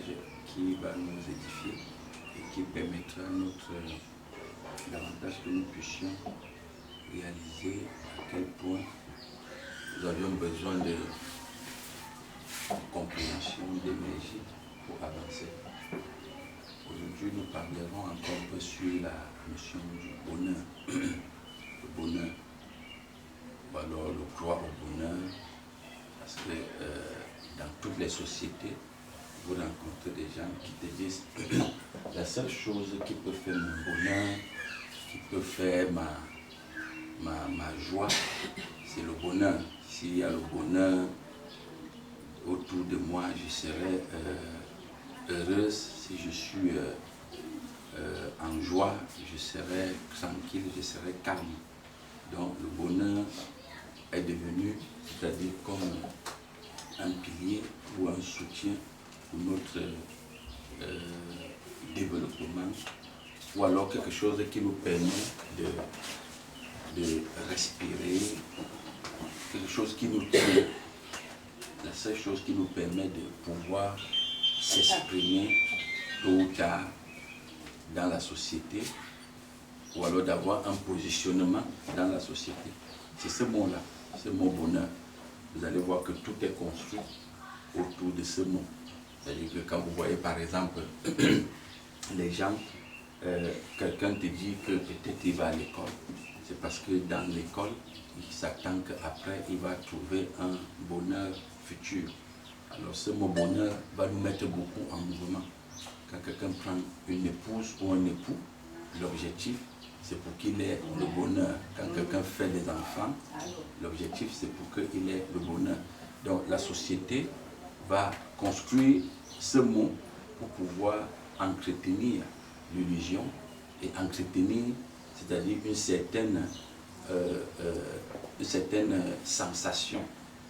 message qui va nous édifier et qui permettra davantage que nous puissions réaliser à quel point nous avions besoin de compréhension, d'énergie pour avancer. Aujourd'hui, nous parlerons encore un peu sur la notion du bonheur. Le bonheur, ou alors le droit au bonheur, parce que dans toutes les sociétés, vous rencontrez des gens qui te disent la seule chose qui peut faire mon bonheur, qui peut faire ma joie, c'est le bonheur. S'il y a le bonheur autour de moi, je serai heureuse. Si je suis en joie, je serai tranquille, je serai calme. Donc le bonheur est devenu, c'est-à-dire comme un pilier ou un soutien pour notre développement, ou alors quelque chose qui nous permet de respirer, quelque chose qui nous tient, la seule chose qui nous permet de pouvoir s'exprimer tôt ou tard dans la société, ou alors d'avoir un positionnement dans la société. C'est ce mot-là, ce mot bonheur. Vous allez voir que tout est construit autour de ce mot. C'est-à-dire que quand vous voyez par exemple les gens, quelqu'un te dit que peut-être il va à l'école, c'est parce que dans l'école, il s'attend qu'après il va trouver un bonheur futur. Alors ce mot bonheur va nous mettre beaucoup en mouvement. Quand quelqu'un prend une épouse ou un époux, l'objectif c'est pour qu'il ait le bonheur. Quand quelqu'un fait des enfants, l'objectif c'est pour qu'il ait le bonheur. Donc la société va construire ce mot pour pouvoir entretenir l'illusion et entretenir, c'est-à-dire une certaine sensation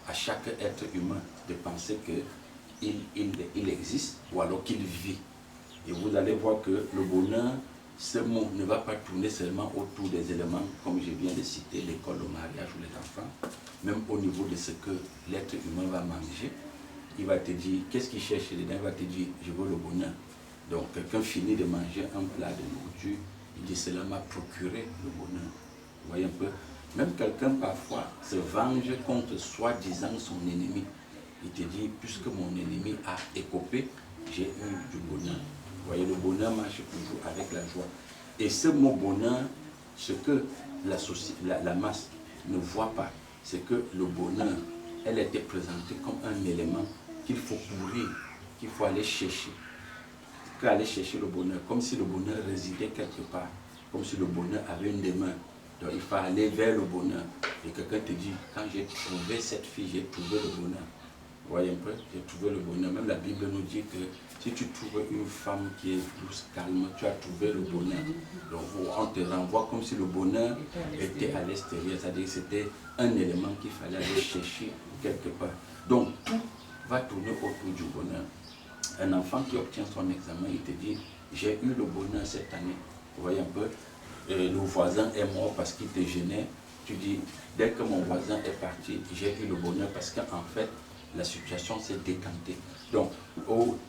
à chaque être humain de penser qu'il existe ou alors qu'il vit. Et vous allez voir que le bonheur, ce mot ne va pas tourner seulement autour des éléments, comme je viens de citer, l'école, le mariage ou les enfants, même au niveau de ce que l'être humain va manger. Il va te dire, qu'est-ce qu'il cherche dedans? Il va te dire, je veux le bonheur. Donc, quelqu'un finit de manger un plat de nourriture, il dit, cela m'a procuré le bonheur. Vous voyez un peu? Même quelqu'un, parfois, se venge contre soi-disant son ennemi. Il te dit, puisque mon ennemi a écopé, j'ai eu du bonheur. Vous voyez, le bonheur marche toujours avec la joie. Et ce mot bonheur, ce que la masse ne voit pas, c'est que le bonheur, elle était présentée comme un élément qu'il faut courir, qu'il faut aller chercher. Aller chercher le bonheur, comme si le bonheur résidait quelque part, comme si le bonheur avait une demeure. Donc il faut aller vers le bonheur. Et quelqu'un te dit, quand j'ai trouvé cette fille, j'ai trouvé le bonheur. Vous voyez un peu, j'ai trouvé le bonheur. Même la Bible nous dit que si tu trouves une femme qui est douce, calme, tu as trouvé le bonheur. Donc on te renvoie comme si le bonheur était à l'extérieur, c'est-à-dire que c'était un élément qu'il fallait aller chercher quelque part. Donc tout va tourner autour du bonheur. Un enfant qui obtient son examen, il te dit, j'ai eu le bonheur cette année. Vous voyez un peu, le voisin est mort parce qu'il te gênait. Tu dis, dès que mon voisin est parti, j'ai eu le bonheur parce qu'en fait, la situation s'est décantée. Donc,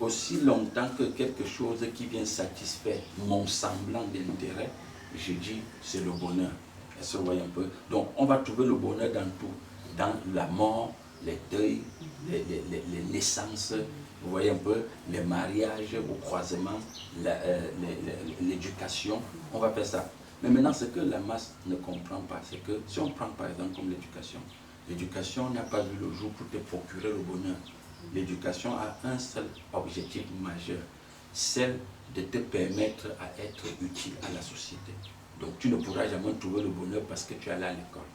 aussi longtemps que quelque chose qui vient satisfaire mon semblant d'intérêt, je dis, c'est le bonheur. Est-ce que vous voyez un peu? Donc, on va trouver le bonheur dans tout. Dans la mort, les deuils, les naissances, vous voyez un peu, les mariages au croisement, l'éducation, on va faire ça. Mais maintenant, ce que la masse ne comprend pas, c'est que si on prend par exemple comme l'éducation n'a pas vu le jour pour te procurer le bonheur. L'éducation a un seul objectif majeur, celle de te permettre à être utile à la société. Donc tu ne pourras jamais trouver le bonheur parce que tu es allé à l'école.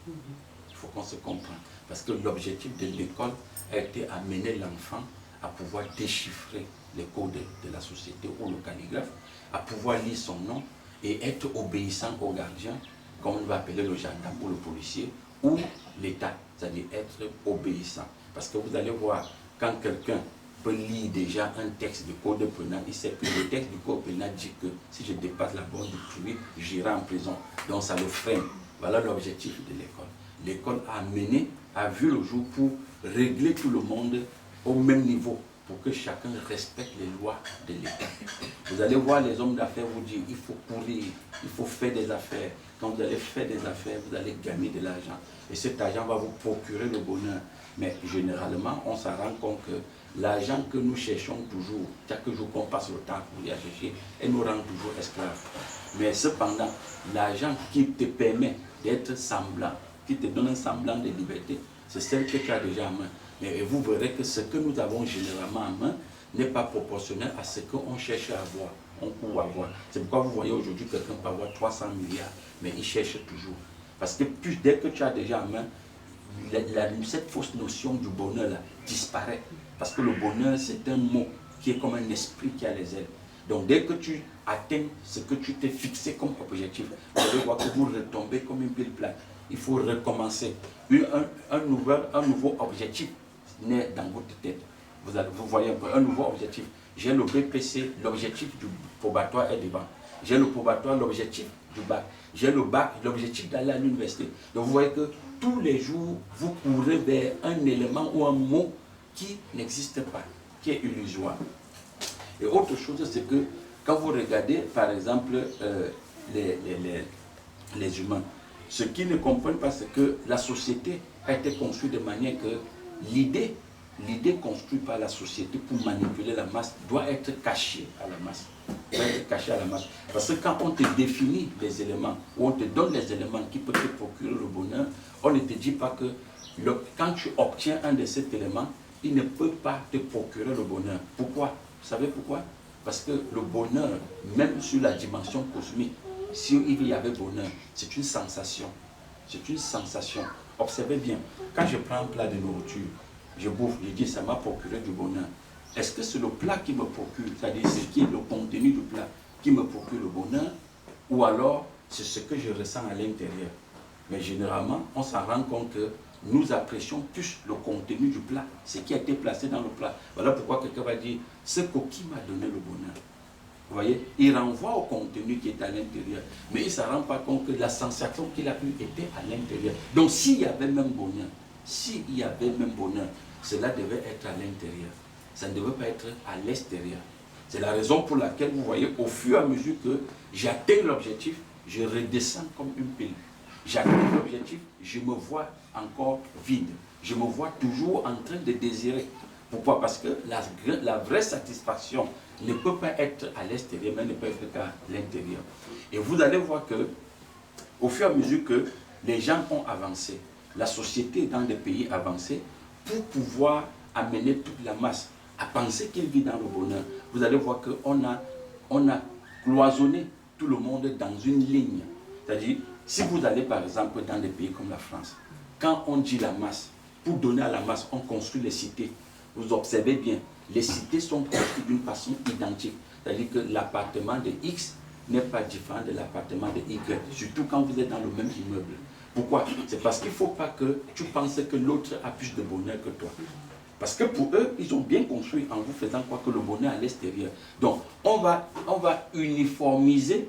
Il faut qu'on se comprenne. Parce que l'objectif de l'école a été amener l'enfant à pouvoir déchiffrer les codes de la société ou le calligraphe, à pouvoir lire son nom et être obéissant au gardien, comme on va appeler le gendarme ou le policier, ou l'État, c'est-à-dire être obéissant. Parce que vous allez voir, quand quelqu'un peut lire déjà un texte du code pénal, il sait que le texte du code pénal dit que si je dépasse la borne d'autrui, j'irai en prison. Donc ça le freine. Voilà l'objectif de l'école. L'école a vu le jour pour régler tout le monde au même niveau, pour que chacun respecte les lois de l'État. Vous allez voir les hommes d'affaires vous dire, il faut courir, il faut faire des affaires. Quand vous allez faire des affaires, vous allez gagner de l'argent. Et cet argent va vous procurer le bonheur. Mais généralement, on s'en rend compte que l'argent que nous cherchons toujours, chaque jour qu'on passe le temps pour y chercher, elle nous rend toujours esclaves. Mais cependant, l'argent qui te permet d'être semblant, qui te donne un semblant de liberté, c'est celle que tu as déjà en main. Mais vous verrez que ce que nous avons généralement en main n'est pas proportionnel à ce qu'on cherche à avoir, on peut avoir. C'est pourquoi vous voyez aujourd'hui quelqu'un peut avoir 300 milliards, mais il cherche toujours. Parce que dès que tu as déjà en main, cette fausse notion du bonheur là, disparaît. Parce que le bonheur, c'est un mot qui est comme un esprit qui a les ailes. Donc dès que tu atteins ce que tu t'es fixé comme objectif, vous allez voir que vous retombez comme une pile plate. Il faut recommencer. Un nouveau objectif naît dans votre tête. Vous voyez un peu, un nouveau objectif. J'ai le BPC, l'objectif du probatoire est devant. J'ai le probatoire, l'objectif du bac. J'ai le bac, l'objectif d'aller à l'université. Donc vous voyez que tous les jours, vous courez vers un élément ou un mot qui n'existe pas, qui est illusoire. Et autre chose, c'est que quand vous regardez, par exemple, les humains, ce qu'ils ne comprennent pas, c'est que la société a été construite de manière que l'idée construite par la société pour manipuler la masse doit être cachée à la masse. Doit être cachée à la masse. Parce que quand on te définit les éléments, ou on te donne les éléments qui peuvent te procurer le bonheur, on ne te dit pas que quand tu obtiens un de ces éléments, il ne peut pas te procurer le bonheur. Pourquoi? Vous savez pourquoi? Parce que le bonheur, même sur la dimension cosmique, s'il y avait bonheur, c'est une sensation. C'est une sensation. Observez bien, quand je prends un plat de nourriture, je bouffe, je dis ça m'a procuré du bonheur. Est-ce que c'est le plat qui me procure, c'est-à-dire ce qui est le contenu du plat qui me procure le bonheur, ou alors c'est ce que je ressens à l'intérieur? Mais généralement, on s'en rend compte que nous apprécions plus le contenu du plat, ce qui a été placé dans le plat. Voilà pourquoi quelqu'un va dire, ce qui m'a donné le bonheur. Vous voyez, il renvoie au contenu qui est à l'intérieur. Mais il ne se rend pas compte que la sensation qu'il a eue était à l'intérieur. Donc s'il y avait même bonheur, cela devait être à l'intérieur. Ça ne devait pas être à l'extérieur. C'est la raison pour laquelle vous voyez, au fur et à mesure que j'atteins l'objectif, je redescends comme une pile. J'atteins l'objectif, je me vois encore vide. Je me vois toujours en train de désirer. Pourquoi? Parce que la vraie satisfaction ne peut pas être à l'extérieur, mais ne peut être qu'à l'intérieur. Et vous allez voir que, au fur et à mesure que les gens ont avancé, la société dans des pays avancés, pour pouvoir amener toute la masse à penser qu'il vit dans le bonheur, vous allez voir qu'on a cloisonné tout le monde dans une ligne. C'est-à-dire, si vous allez par exemple dans des pays comme la France, quand on dit la masse, pour donner à la masse, on construit les cités. Vous observez bien, les cités sont construites d'une façon identique. C'est-à-dire que l'appartement de X n'est pas différent de l'appartement de Y, surtout quand vous êtes dans le même immeuble. Pourquoi? C'est parce qu'il ne faut pas que tu penses que l'autre a plus de bonheur que toi. Parce que pour eux, ils ont bien construit en vous faisant croire que le bonheur est à l'extérieur. Donc, on va uniformiser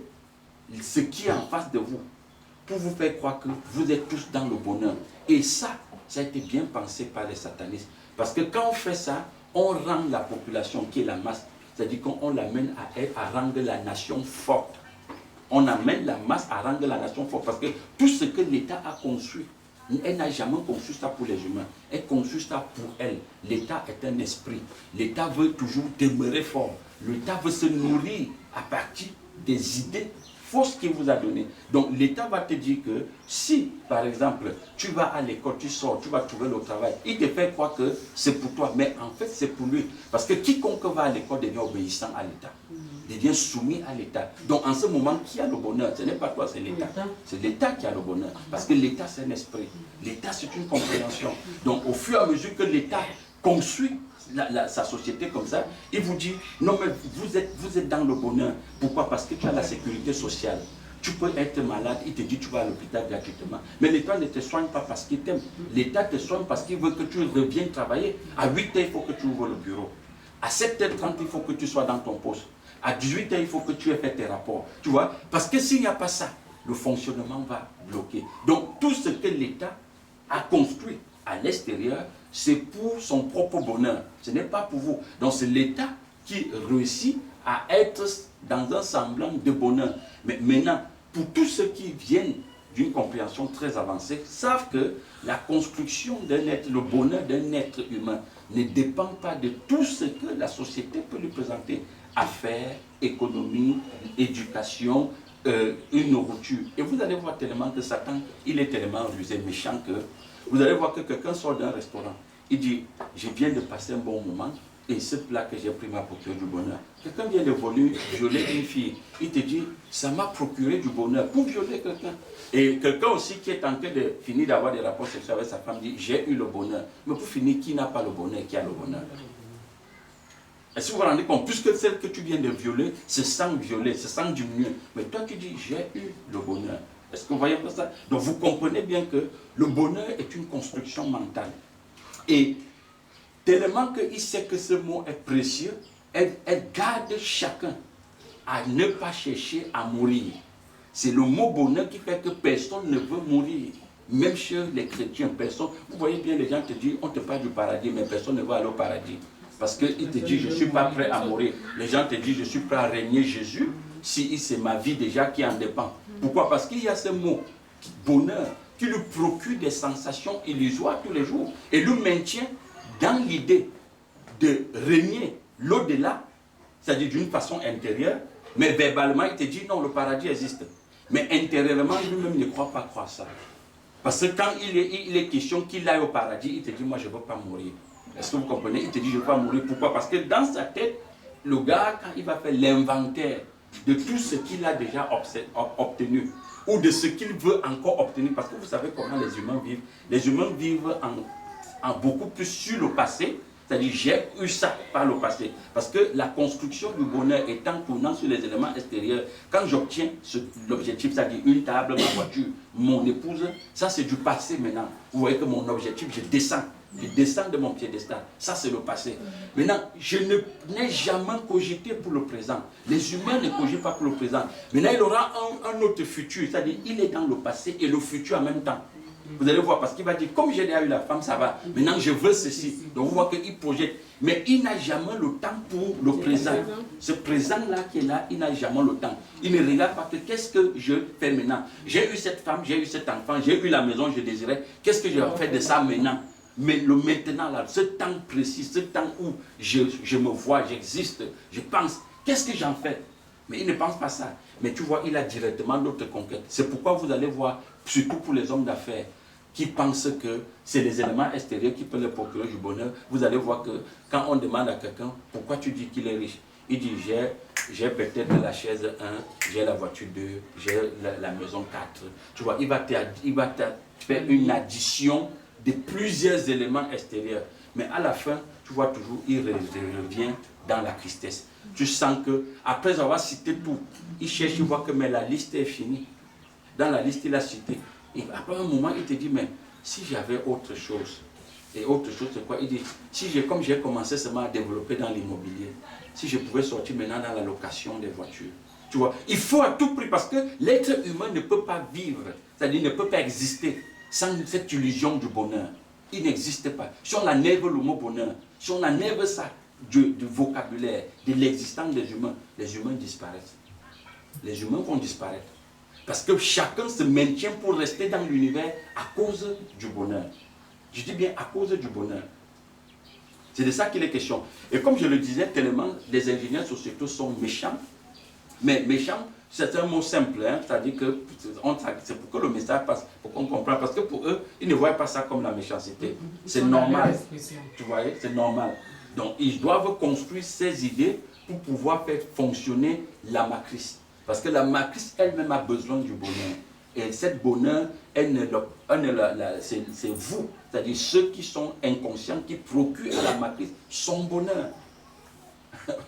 ce qui est en face de vous pour vous faire croire que vous êtes tous dans le bonheur. Et ça a été bien pensé par les satanistes. Parce que quand on fait ça, on rend la population qui est la masse, c'est-à-dire qu'on l'amène à rendre la nation forte. On amène la masse à rendre la nation forte. Parce que tout ce que l'État a construit, elle n'a jamais conçu ça pour les humains. Elle conçut ça pour elle. L'État est un esprit. L'État veut toujours demeurer fort. L'État veut se nourrir à partir des idées fausses qu'il vous a données. Donc l'État va te dire que si, par exemple, tu vas à l'école, tu sors, tu vas trouver le travail, il te fait croire que c'est pour toi, mais en fait c'est pour lui. Parce que quiconque va à l'école devient obéissant à l'État, devient soumis à l'État. Donc en ce moment, qui a le bonheur? Ce n'est pas toi, c'est l'État. C'est l'État qui a le bonheur. Parce que l'État c'est un esprit. L'État c'est une compréhension. Donc au fur et à mesure que l'État construit sa société comme ça, il vous dit, non mais vous êtes dans le bonheur. Pourquoi? Parce que tu as la sécurité sociale. Tu peux être malade, il te dit tu vas à l'hôpital gratuitement. Mais l'État ne te soigne pas parce qu'il t'aime. L'État te soigne parce qu'il veut que tu reviennes travailler. À 8 h, il faut que tu ouvres le bureau. À 7h30, il faut que tu sois dans ton poste. À 18 h, il faut que tu aies fait tes rapports. Tu vois? Parce que s'il n'y a pas ça, le fonctionnement va bloquer. Donc tout ce que l'État a construit à l'extérieur c'est pour son propre bonheur. Ce n'est pas pour vous. Donc c'est l'État qui réussit à être dans un semblant de bonheur. Mais maintenant, pour tous ceux qui viennent d'une compréhension très avancée, savent que la construction d'un être, le bonheur d'un être humain, ne dépend pas de tout ce que la société peut lui présenter. Affaires, économie, éducation, une nourriture. Et vous allez voir tellement que Satan, il est tellement rusé, méchant que vous allez voir que quelqu'un sort d'un restaurant. Il dit, je viens de passer un bon moment et ce plat que j'ai pris m'a procuré du bonheur. Quelqu'un vient de violer une fille. Il te dit, ça m'a procuré du bonheur. Pour violer quelqu'un. Et quelqu'un aussi qui est en train de finir d'avoir des rapports sexuels avec sa femme dit, j'ai eu le bonheur. Mais pour finir, qui n'a pas le bonheur, qui a le bonheur? Est-ce que vous vous rendez compte? Puisque celle que tu viens de violer se sent violée, se sent diminuée. Mais toi, tu dis, j'ai eu le bonheur. Est-ce que vous voyez ça? Donc vous comprenez bien que le bonheur est une construction mentale. Et tellement qu'il sait que ce mot est précieux, elle garde chacun à ne pas chercher à mourir. C'est le mot bonheur qui fait que personne ne veut mourir. Même chez les chrétiens, personne. Vous voyez bien, les gens te disent, on te parle du paradis, mais personne ne va aller au paradis. Parce qu'il te dit, je ne suis pas prêt à mourir. Les gens te disent, je suis prêt à régner Jésus, si c'est ma vie déjà qui en dépend. Pourquoi? Parce qu'il y a ce mot, bonheur, qui lui procure des sensations illusoires tous les jours. Et le maintient dans l'idée de régner l'au-delà, c'est-à-dire d'une façon intérieure, mais verbalement, il te dit, non, le paradis existe. Mais intérieurement, lui-même ne croit pas croire ça. Parce que quand il est question qu'il aille au paradis, il te dit, moi, je ne veux pas mourir. Est-ce que vous comprenez? Il te dit, je ne veux pas mourir. Pourquoi? Parce que dans sa tête, le gars, quand il va faire l'inventaire de tout ce qu'il a déjà obtenu, ou de ce qu'il veut encore obtenir, parce que vous savez comment les humains vivent. Les humains vivent en beaucoup plus sur le passé, c'est-à-dire j'ai eu ça par le passé. Parce que la construction du bonheur étant tournant sur les éléments extérieurs, quand j'obtiens l'objectif, c'est-à-dire une table, ma voiture, mon épouse, ça c'est du passé maintenant. Vous voyez que mon objectif, je descends de mon piédestal. Ça c'est le passé. Maintenant, je n'ai jamais cogité pour le présent. Les humains ne cogitent pas pour le présent. Maintenant, il aura un autre futur, c'est-à-dire il est dans le passé et le futur en même temps. Vous allez voir, parce qu'il va dire, comme j'ai déjà eu la femme, ça va. Maintenant, je veux ceci. Donc, vous voyez qu'il projette. Mais il n'a jamais le temps pour le présent. Ce présent-là qui est là, il n'a jamais le temps. Il ne regarde pas que qu'est-ce que je fais maintenant. J'ai eu cette femme, j'ai eu cet enfant, j'ai eu la maison, je désirais. Qu'est-ce que je vais faire de ça maintenant? Mais le maintenant, là, ce temps précis, ce temps où je me vois, j'existe, je pense, qu'est-ce que j'en fais? Mais il ne pense pas ça. Mais tu vois, il a directement d'autres conquêtes. C'est pourquoi vous allez voir, surtout pour les hommes d'affaires, qui pensent que c'est les éléments extérieurs qui peuvent leur procurer du bonheur. Vous allez voir que quand on demande à quelqu'un, pourquoi tu dis qu'il est riche? Il dit, j'ai peut-être la chaise 1, j'ai la voiture 2, j'ai la maison 4. Tu vois, il va te faire une addition de plusieurs éléments extérieurs. Mais à la fin, tu vois toujours, il revient dans la tristesse. Tu sens que, après avoir cité tout, il cherche, il voit que mais la liste est finie. Dans la liste, il a cité. Et après un moment, il te dit, mais si j'avais autre chose, et autre chose, c'est quoi? Il dit, comme j'ai commencé seulement à développer dans l'immobilier, si je pouvais sortir maintenant dans la location des voitures, tu vois, il faut à tout prix, parce que l'être humain ne peut pas vivre, c'est-à-dire ne peut pas exister sans cette illusion du bonheur. Il n'existe pas. Si on enlève le mot bonheur, si on enlève ça du vocabulaire, de l'existence des humains disparaissent. Les humains vont disparaître. Parce que chacun se maintient pour rester dans l'univers à cause du bonheur. Je dis bien à cause du bonheur. C'est de ça qu'il est question. Et comme je le disais, tellement les ingénieurs sociétaux sont méchants. Mais méchants, c'est un mot simple. Hein, c'est-à-dire que c'est pour que le message passe, pour qu'on comprenne. Parce que pour eux, ils ne voient pas ça comme la méchanceté. C'est normal. Tu vois, c'est normal. Donc, ils doivent construire ces idées pour pouvoir faire fonctionner la matrice. Parce que la matrice elle-même a besoin du bonheur. Et cette bonheur, c'est vous, c'est-à-dire ceux qui sont inconscients, qui procurent à la matrice son bonheur.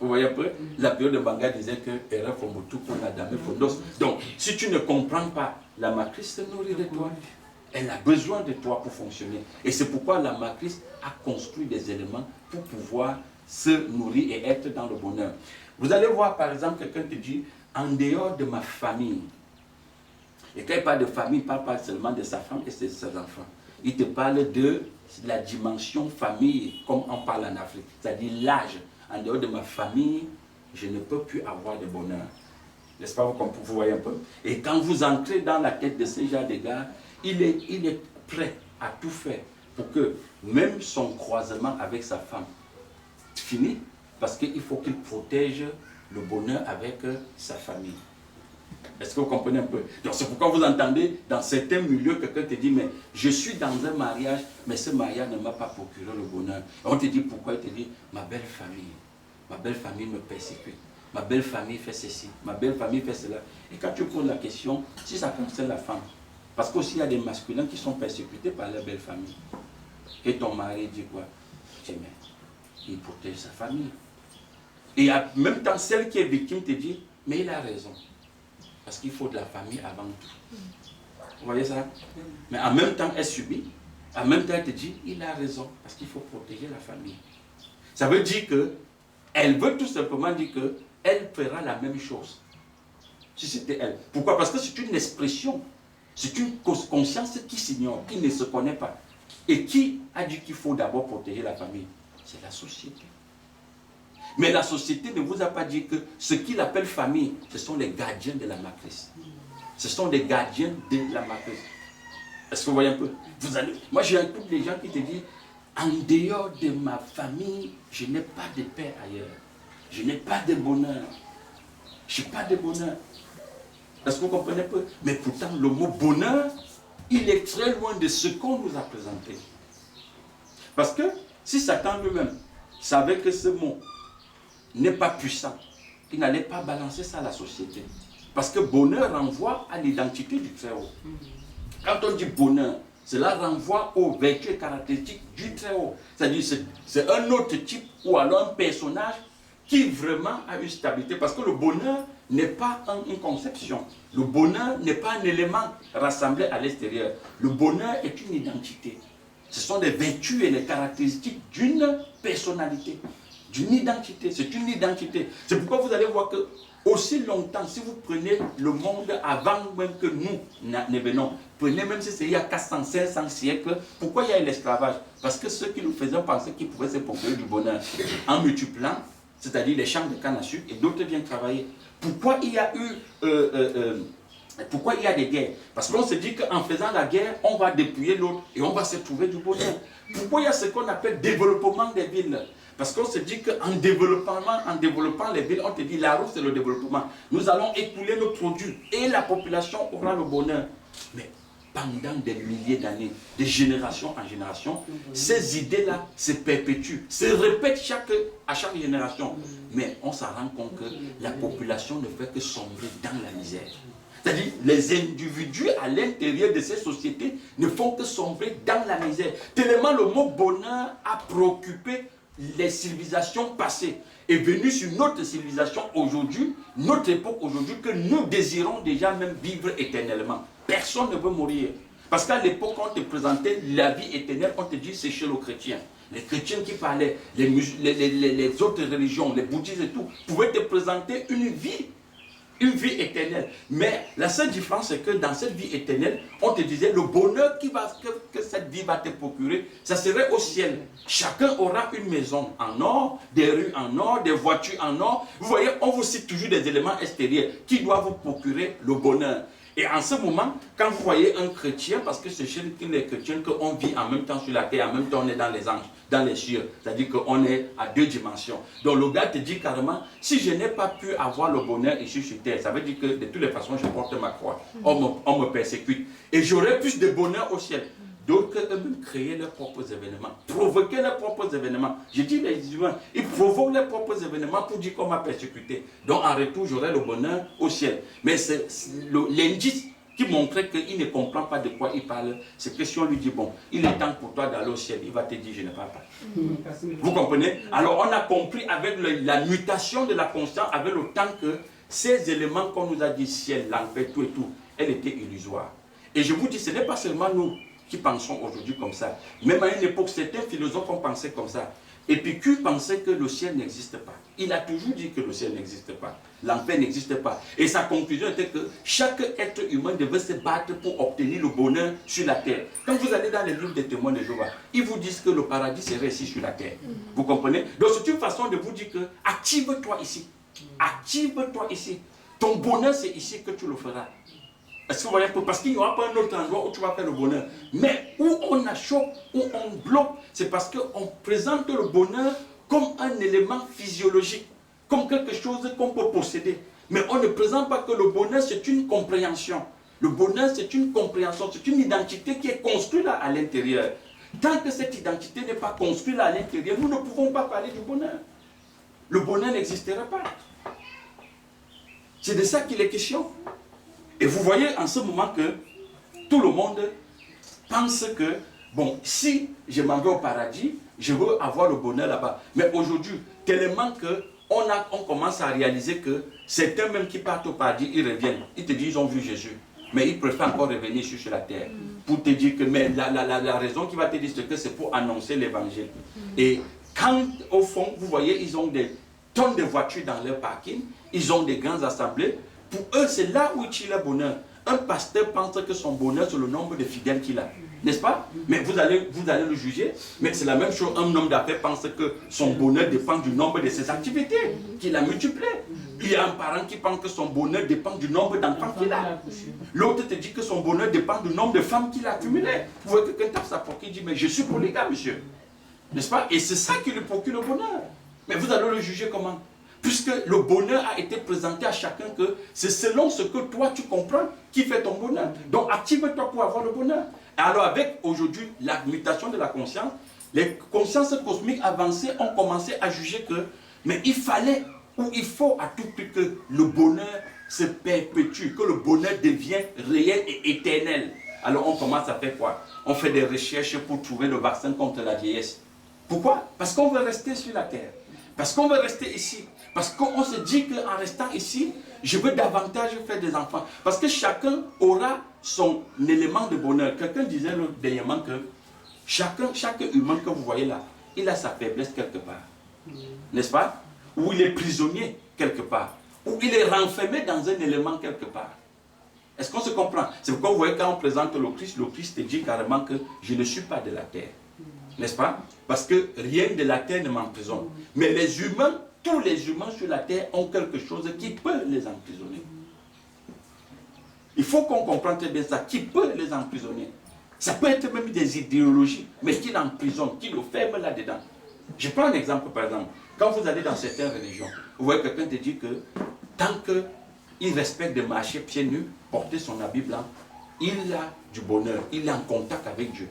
Vous voyez un peu? La période de Banga disait que erreur Fomotu pour la dame Fondos. Donc, si tu ne comprends pas, la matrice se nourrit de toi. Elle a besoin de toi pour fonctionner. Et c'est pourquoi la matrice a construit des éléments pour pouvoir se nourrir et être dans le bonheur. Vous allez voir, par exemple, quelqu'un te dit, en dehors de ma famille. Et quand il parle de famille, il ne parle pas seulement de sa femme et de ses enfants. Il te parle de la dimension famille, comme on parle en Afrique. C'est-à-dire l'âge. En dehors de ma famille, je ne peux plus avoir de bonheur. N'est-ce pas, vous voyez un peu? Et quand vous entrez dans la tête de ce genre de gars, il est prêt à tout faire pour que même son croisement avec sa femme finisse, parce qu'il faut qu'il protège le bonheur avec sa famille. Est-ce que vous comprenez un peu? Donc c'est pourquoi vous entendez dans certains milieux, quelqu'un te dit, mais je suis dans un mariage, mais ce mariage ne m'a pas procuré le bonheur. Et on te dit pourquoi? Il te dit, ma belle famille me persécute. Ma belle famille fait ceci, ma belle famille fait cela. Et quand tu poses la question, si ça concerne la femme, parce qu'aussi il y a des masculins qui sont persécutés par leur belle famille. Et ton mari dit quoi? Il protège sa famille. Et en même temps, celle qui est victime te dit, mais il a raison. Parce qu'il faut de la famille avant tout. Vous voyez ça? Mais en même temps, elle subit. En même temps, elle te dit, il a raison. Parce qu'il faut protéger la famille. Ça veut dire que, elle veut tout simplement dire que, elle fera la même chose. Si c'était elle. Pourquoi? Parce que c'est une expression. C'est une conscience qui s'ignore, qui ne se connaît pas. Et qui a dit qu'il faut d'abord protéger la famille? C'est la société. Mais la société ne vous a pas dit que ce qu'il appelle famille, ce sont les gardiens de la matrice. Ce sont les gardiens de la matrice. Est-ce que vous voyez un peu? Moi, j'ai écouté des gens qui te disent, en dehors de ma famille, je n'ai pas de paix ailleurs. Je n'ai pas de bonheur. Je n'ai pas de bonheur. Est-ce que vous comprenez un peu? Mais pourtant, le mot bonheur, il est très loin de ce qu'on nous a présenté. Parce que si Satan lui-même savait que ce mot n'est pas puissant, il n'allait pas balancer ça à la société. Parce que bonheur renvoie à l'identité du Très-Haut. Quand on dit bonheur, cela renvoie aux vertus et caractéristiques du Très-Haut. C'est-à-dire c'est un autre type ou alors un personnage qui vraiment a une stabilité. Parce que le bonheur n'est pas une conception. Le bonheur n'est pas un élément rassemblé à l'extérieur. Le bonheur est une identité. Ce sont les vertus et les caractéristiques d'une personnalité, d'une identité. C'est une identité. C'est pourquoi vous allez voir que aussi longtemps, si vous prenez le monde avant même que nous ne venons, prenez même si c'est il y a 400, 500 siècles, pourquoi il y a eu l'esclavage? Parce que ceux qui nous faisaient penser qu'ils pouvaient se procurer du bonheur en multipliant, c'est-à-dire les champs de canne à sucre, et d'autres viennent travailler. Pourquoi il y a eu... pourquoi il y a des guerres? Parce qu'on se dit qu'en faisant la guerre, on va dépouiller l'autre et on va se trouver du bonheur. Pourquoi il y a ce qu'on appelle développement des villes? Parce qu'on se dit qu'en développant les villes, on te dit la route c'est le développement. Nous allons écouler nos produits et la population aura le bonheur. Mais pendant des milliers d'années, de génération en génération, ces idées-là se perpétuent, se répètent à chaque génération. Mais on s'en rend compte que la population ne fait que sombrer dans la misère. C'est-à-dire, les individus à l'intérieur de ces sociétés ne font que sombrer dans la misère. Tellement le mot bonheur a préoccupé les civilisations passées. Est venu sur notre civilisation aujourd'hui, notre époque aujourd'hui, que nous désirons déjà même vivre éternellement. Personne ne veut mourir. Parce qu'à l'époque, quand on te présentait la vie éternelle, on te dit c'est chez les chrétiens. Les chrétiens qui parlaient, les autres religions, les bouddhistes et tout, pouvaient te présenter une vie éternelle. Mais la seule différence, c'est que dans cette vie éternelle, on te disait le bonheur que cette vie va te procurer, ça serait au ciel. Chacun aura une maison en or, des rues en or, des voitures en or. Vous voyez, on vous cite toujours des éléments extérieurs qui doivent vous procurer le bonheur. Et en ce moment, quand vous voyez un chrétien, parce que c'est chez les chrétiens qu'on vit en même temps sur la terre, en même temps on est dans les anges, dans les cieux, c'est-à-dire qu'on est à deux dimensions. Donc le gars te dit carrément, si je n'ai pas pu avoir le bonheur ici sur terre, ça veut dire que de toutes les façons je porte ma croix, on me persécute. Et j'aurai plus de bonheur au ciel. D'autres eux-mêmes créer leurs propres événements, provoquer leurs propres événements. Je dis les humains, ils provoquent leurs propres événements pour dire qu'on m'a persécuté. Donc en retour, j'aurai le bonheur au ciel. Mais c'est l'indice qui montrait qu'il ne comprend pas de quoi il parle. C'est que si on lui dit, bon, il est temps pour toi d'aller au ciel, il va te dire, je ne pars pas. Vous comprenez? Alors on a compris avec la mutation de la conscience, avec le temps que ces éléments qu'on nous a dit, ciel, l'enfer, tout et tout, elle était illusoire. Et je vous dis, ce n'est pas seulement nous qui pensons aujourd'hui comme ça. Même à une époque, certains philosophes ont pensé comme ça. Épicure pensait que le ciel n'existe pas. Il a toujours dit que le ciel n'existe pas. L'enfer n'existe pas. Et sa conclusion était que chaque être humain devait se battre pour obtenir le bonheur sur la terre. Quand vous allez dans les livres des témoins de Jéhovah, ils vous disent que le paradis serait ici sur la terre. Vous comprenez? Donc c'est une façon de vous dire que active-toi ici. Active-toi ici. Ton bonheur, c'est ici que tu le feras. Est-ce que vous voyez? Parce qu'il n'y aura pas un autre endroit où tu vas faire le bonheur. Mais où on achoppe, où on bloque, c'est parce qu'on présente le bonheur comme un élément physiologique, comme quelque chose qu'on peut posséder. Mais on ne présente pas que le bonheur, c'est une compréhension. Le bonheur, c'est une compréhension, c'est une identité qui est construite là à l'intérieur. Tant que cette identité n'est pas construite là à l'intérieur, nous ne pouvons pas parler du bonheur. Le bonheur n'existera pas. C'est de ça qu'il est question. Et vous voyez en ce moment que tout le monde pense que, bon, si je m'en vais au paradis, je veux avoir le bonheur là-bas. Mais aujourd'hui, tellement qu'on commence à réaliser que certains même qui partent au paradis, ils reviennent. Ils te disent ils ont vu Jésus. Mais ils préfèrent encore revenir sur la terre. Pour te dire que mais la raison qui va te dire que c'est pour annoncer l'évangile. Et quand, au fond, vous voyez, ils ont des tonnes de voitures dans leur parking, ils ont des grandes assemblées. Pour eux, c'est là où il tire le bonheur. Un pasteur pense que son bonheur, c'est le nombre de fidèles qu'il a. N'est-ce pas? Mais vous allez le juger. Mais c'est la même chose. Un homme d'affaires pense que son bonheur dépend du nombre de ses activités, qu'il a multiplié. Il y a un parent qui pense que son bonheur dépend du nombre d'enfants qu'il a. L'autre te dit que son bonheur dépend du nombre de femmes qu'il a accumulées. Vous voyez que quelqu'un tape sa poche, il dit, mais je suis polygame, monsieur. N'est-ce pas? Et c'est ça qui lui procure le bonheur. Mais vous allez le juger comment? Puisque le bonheur a été présenté à chacun que c'est selon ce que toi tu comprends qui fait ton bonheur. Donc active-toi pour avoir le bonheur. Alors avec aujourd'hui la mutation de la conscience, les consciences cosmiques avancées ont commencé à juger que mais il fallait ou il faut à tout prix que le bonheur se perpétue, que le bonheur devienne réel et éternel. Alors on commence à faire quoi? On fait des recherches pour trouver le vaccin contre la vieillesse. Pourquoi? Parce qu'on veut rester sur la terre. Parce qu'on veut rester ici. Parce qu'on se dit qu'en restant ici, je veux davantage faire des enfants. Parce que chacun aura son élément de bonheur. Quelqu'un disait dernièrement que chaque humain que vous voyez là, il a sa faiblesse quelque part. N'est-ce pas? Ou il est prisonnier quelque part. Ou il est renfermé dans un élément quelque part. Est-ce qu'on se comprend? C'est pourquoi vous voyez quand on présente le Christ te dit carrément que je ne suis pas de la terre. N'est-ce pas? Parce que rien de la terre ne m'emprisonne. Mais les humains, tous les humains sur la terre ont quelque chose qui peut les emprisonner. Il faut qu'on comprenne très bien ça, qui peut les emprisonner. Ça peut être même des idéologies, mais qui l'emprisonnent, qui le ferment là-dedans. Je prends un exemple par exemple. Quand vous allez dans certaines religions, vous voyez quelqu'un te dit que tant qu'il respecte de marcher pieds nus, porter son habit blanc, il a du bonheur, il est en contact avec Dieu.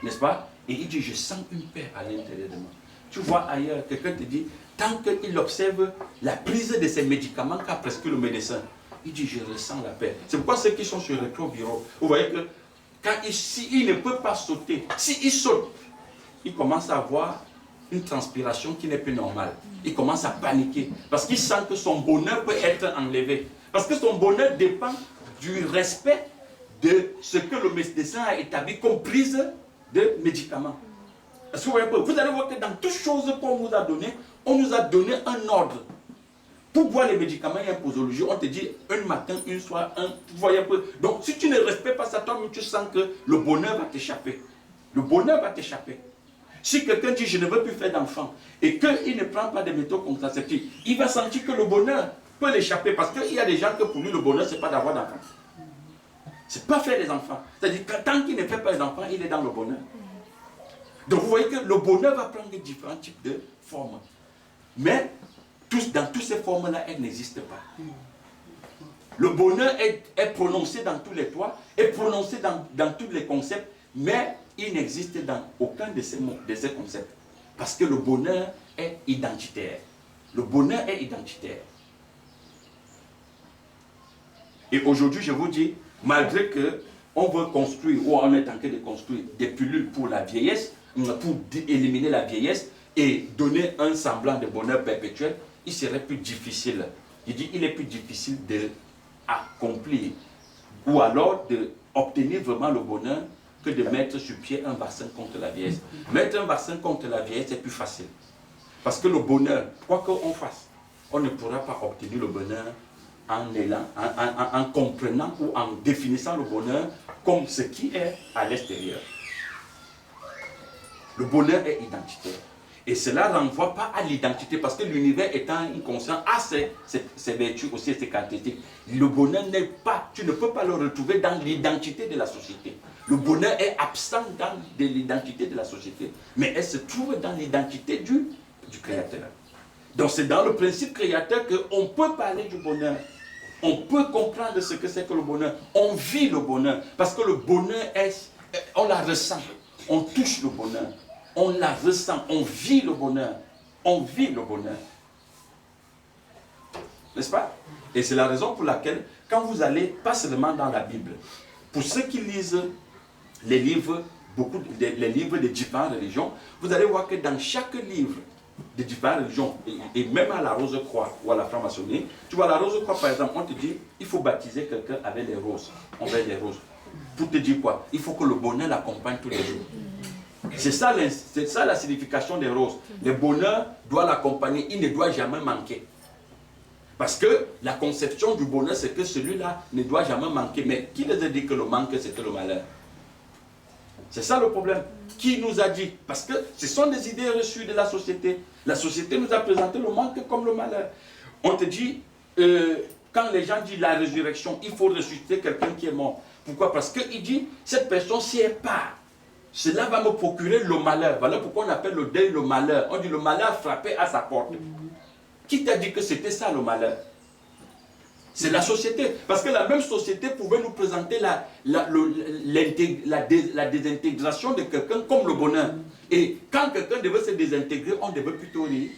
N'est-ce pas? Et il dit, je sens une paix à l'intérieur de moi. Tu vois ailleurs, quelqu'un te dit, tant qu'il observe la prise de ces médicaments qu'a prescrit le médecin, il dit, je ressens la paix. C'est pourquoi ceux qui sont sur le rétro-bureau, vous voyez que s'il ne peut pas sauter, s'il saute, il commence à avoir une transpiration qui n'est plus normale. Il commence à paniquer parce qu'il sent que son bonheur peut être enlevé. Parce que son bonheur dépend du respect de ce que le médecin a établi comme prise de médicaments. Est-ce que vous voyez? Vous allez voir que dans toutes choses qu'on vous a donné, on nous a donné un ordre. Pour boire les médicaments, il y a une posologie. On te dit un matin, une soir, un. Vous voyez un peu. Donc si tu ne respectes pas ça, toi, tu sens que le bonheur va t'échapper. Le bonheur va t'échapper. Si quelqu'un dit je ne veux plus faire d'enfants et qu'il ne prend pas de méthodes contraceptives, il va sentir que le bonheur peut l'échapper parce qu'il y a des gens que pour lui le bonheur c'est pas d'avoir d'enfants. C'est pas faire des enfants. C'est-à-dire que tant qu'il ne fait pas des enfants, il est dans le bonheur. Donc vous voyez que le bonheur va prendre différents types de formes. Mais dans toutes ces formes-là, elles n'existent pas. Le bonheur est prononcé dans tous les toits, est prononcé dans tous les concepts, mais il n'existe dans aucun de ces concepts. Parce que le bonheur est identitaire. Le bonheur est identitaire. Et aujourd'hui, je vous dis, malgré qu'on veut construire, ou on est en train de construire des pilules pour la vieillesse, pour éliminer la vieillesse et donner un semblant de bonheur perpétuel, il serait plus difficile. Je dis, il est plus difficile d'accomplir ou alors d'obtenir vraiment le bonheur que de mettre sur pied un vaccin contre la vieillesse. Mettre un vaccin contre la vieillesse, c'est plus facile. Parce que le bonheur, quoi qu'on fasse, on ne pourra pas obtenir le bonheur en comprenant ou en définissant le bonheur comme ce qui est à l'extérieur. Le bonheur est identitaire. Et cela ne renvoie pas à l'identité, parce que l'univers étant inconscient a ses vertus aussi, ses caractéristiques. Le bonheur n'est pas, tu ne peux pas le retrouver dans l'identité de la société. Le bonheur est absent dans l'identité de la société, mais elle se trouve dans l'identité du Créateur. Donc c'est dans le principe créateur qu'on peut parler du bonheur. On peut comprendre ce que c'est que le bonheur. On vit le bonheur, parce que le bonheur on la ressent. On touche le bonheur. On la ressent, on vit le bonheur. On vit le bonheur. N'est-ce pas? Et c'est la raison pour laquelle, quand vous allez, pas seulement dans la Bible, pour ceux qui lisent les livres, les livres des différentes religions, vous allez voir que dans chaque livre des différentes religions, et même à la Rose-Croix ou à la franc-maçonnerie, tu vois, à la Rose-Croix, par exemple, on te dit, il faut baptiser quelqu'un avec les roses. On met des roses. Pour te dire quoi? Il faut que le bonheur l'accompagne tous les jours. C'est ça la signification des roses. Le bonheur doit l'accompagner, il ne doit jamais manquer. Parce que la conception du bonheur, c'est que celui-là ne doit jamais manquer. Mais qui les a dit que le manque, c'était le malheur? C'est ça le problème. Qui nous a dit? Parce que ce sont des idées reçues de la société. La société nous a présenté le manque comme le malheur. On te dit, quand les gens disent la résurrection, il faut ressusciter quelqu'un qui est mort. Pourquoi? Parce qu'il dit, cette personne, si elle part, cela va me procurer le malheur. Voilà pourquoi on appelle le deuil le malheur. On dit le malheur frappé à sa porte. Qui t'a dit que c'était ça le malheur? C'est la société. Parce que la même société pouvait nous présenter la désintégration de quelqu'un comme le bonheur. Et quand quelqu'un devait se désintégrer, on devait plutôt rire,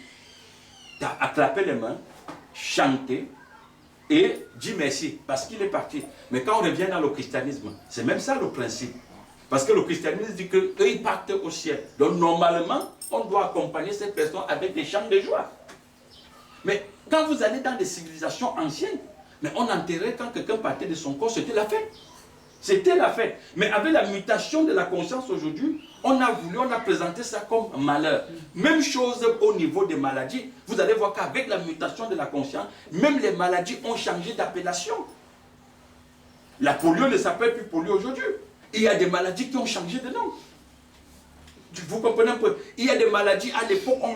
attraper les mains, chanter et dire merci parce qu'il est parti. Mais quand on revient dans le christianisme, c'est même ça le principe. Parce que le christianisme dit qu'eux, ils partent au ciel. Donc normalement, on doit accompagner cette personne avec des chants de joie. Mais quand vous allez dans des civilisations anciennes, mais on enterrait quand quelqu'un partait de son corps, c'était la fête. C'était la fête. Mais avec la mutation de la conscience aujourd'hui, on a présenté ça comme malheur. Même chose au niveau des maladies. Vous allez voir qu'avec la mutation de la conscience, même les maladies ont changé d'appellation. La polio ne s'appelle plus polio aujourd'hui. Il y a des maladies qui ont changé de nom. Vous comprenez un peu? Il y a des maladies, à l'époque, on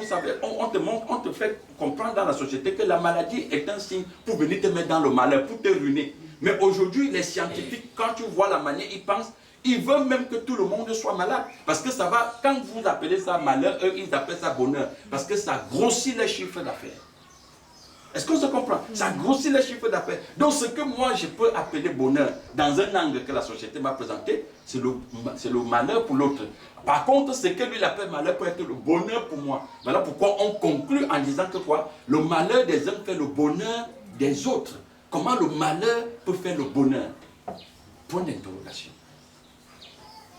te fait comprendre dans la société que la maladie est un signe pour venir te mettre dans le malheur, pour te ruiner. Mais aujourd'hui, les scientifiques, quand tu vois la manière, ils pensent, ils veulent même que tout le monde soit malade. Parce que ça va, quand vous appelez ça malheur, eux, ils appellent ça bonheur. Parce que ça grossit les chiffres d'affaires. Est-ce qu'on se comprend? Ça grossit les chiffres d'affaires. Donc ce que moi je peux appeler bonheur, dans un angle que la société m'a présenté, c'est le malheur pour l'autre. Par contre, ce que lui appelle malheur peut être le bonheur pour moi. Voilà pourquoi on conclut en disant que quoi? Le malheur des uns fait le bonheur des autres. Comment le malheur peut faire le bonheur? Point d'interrogation.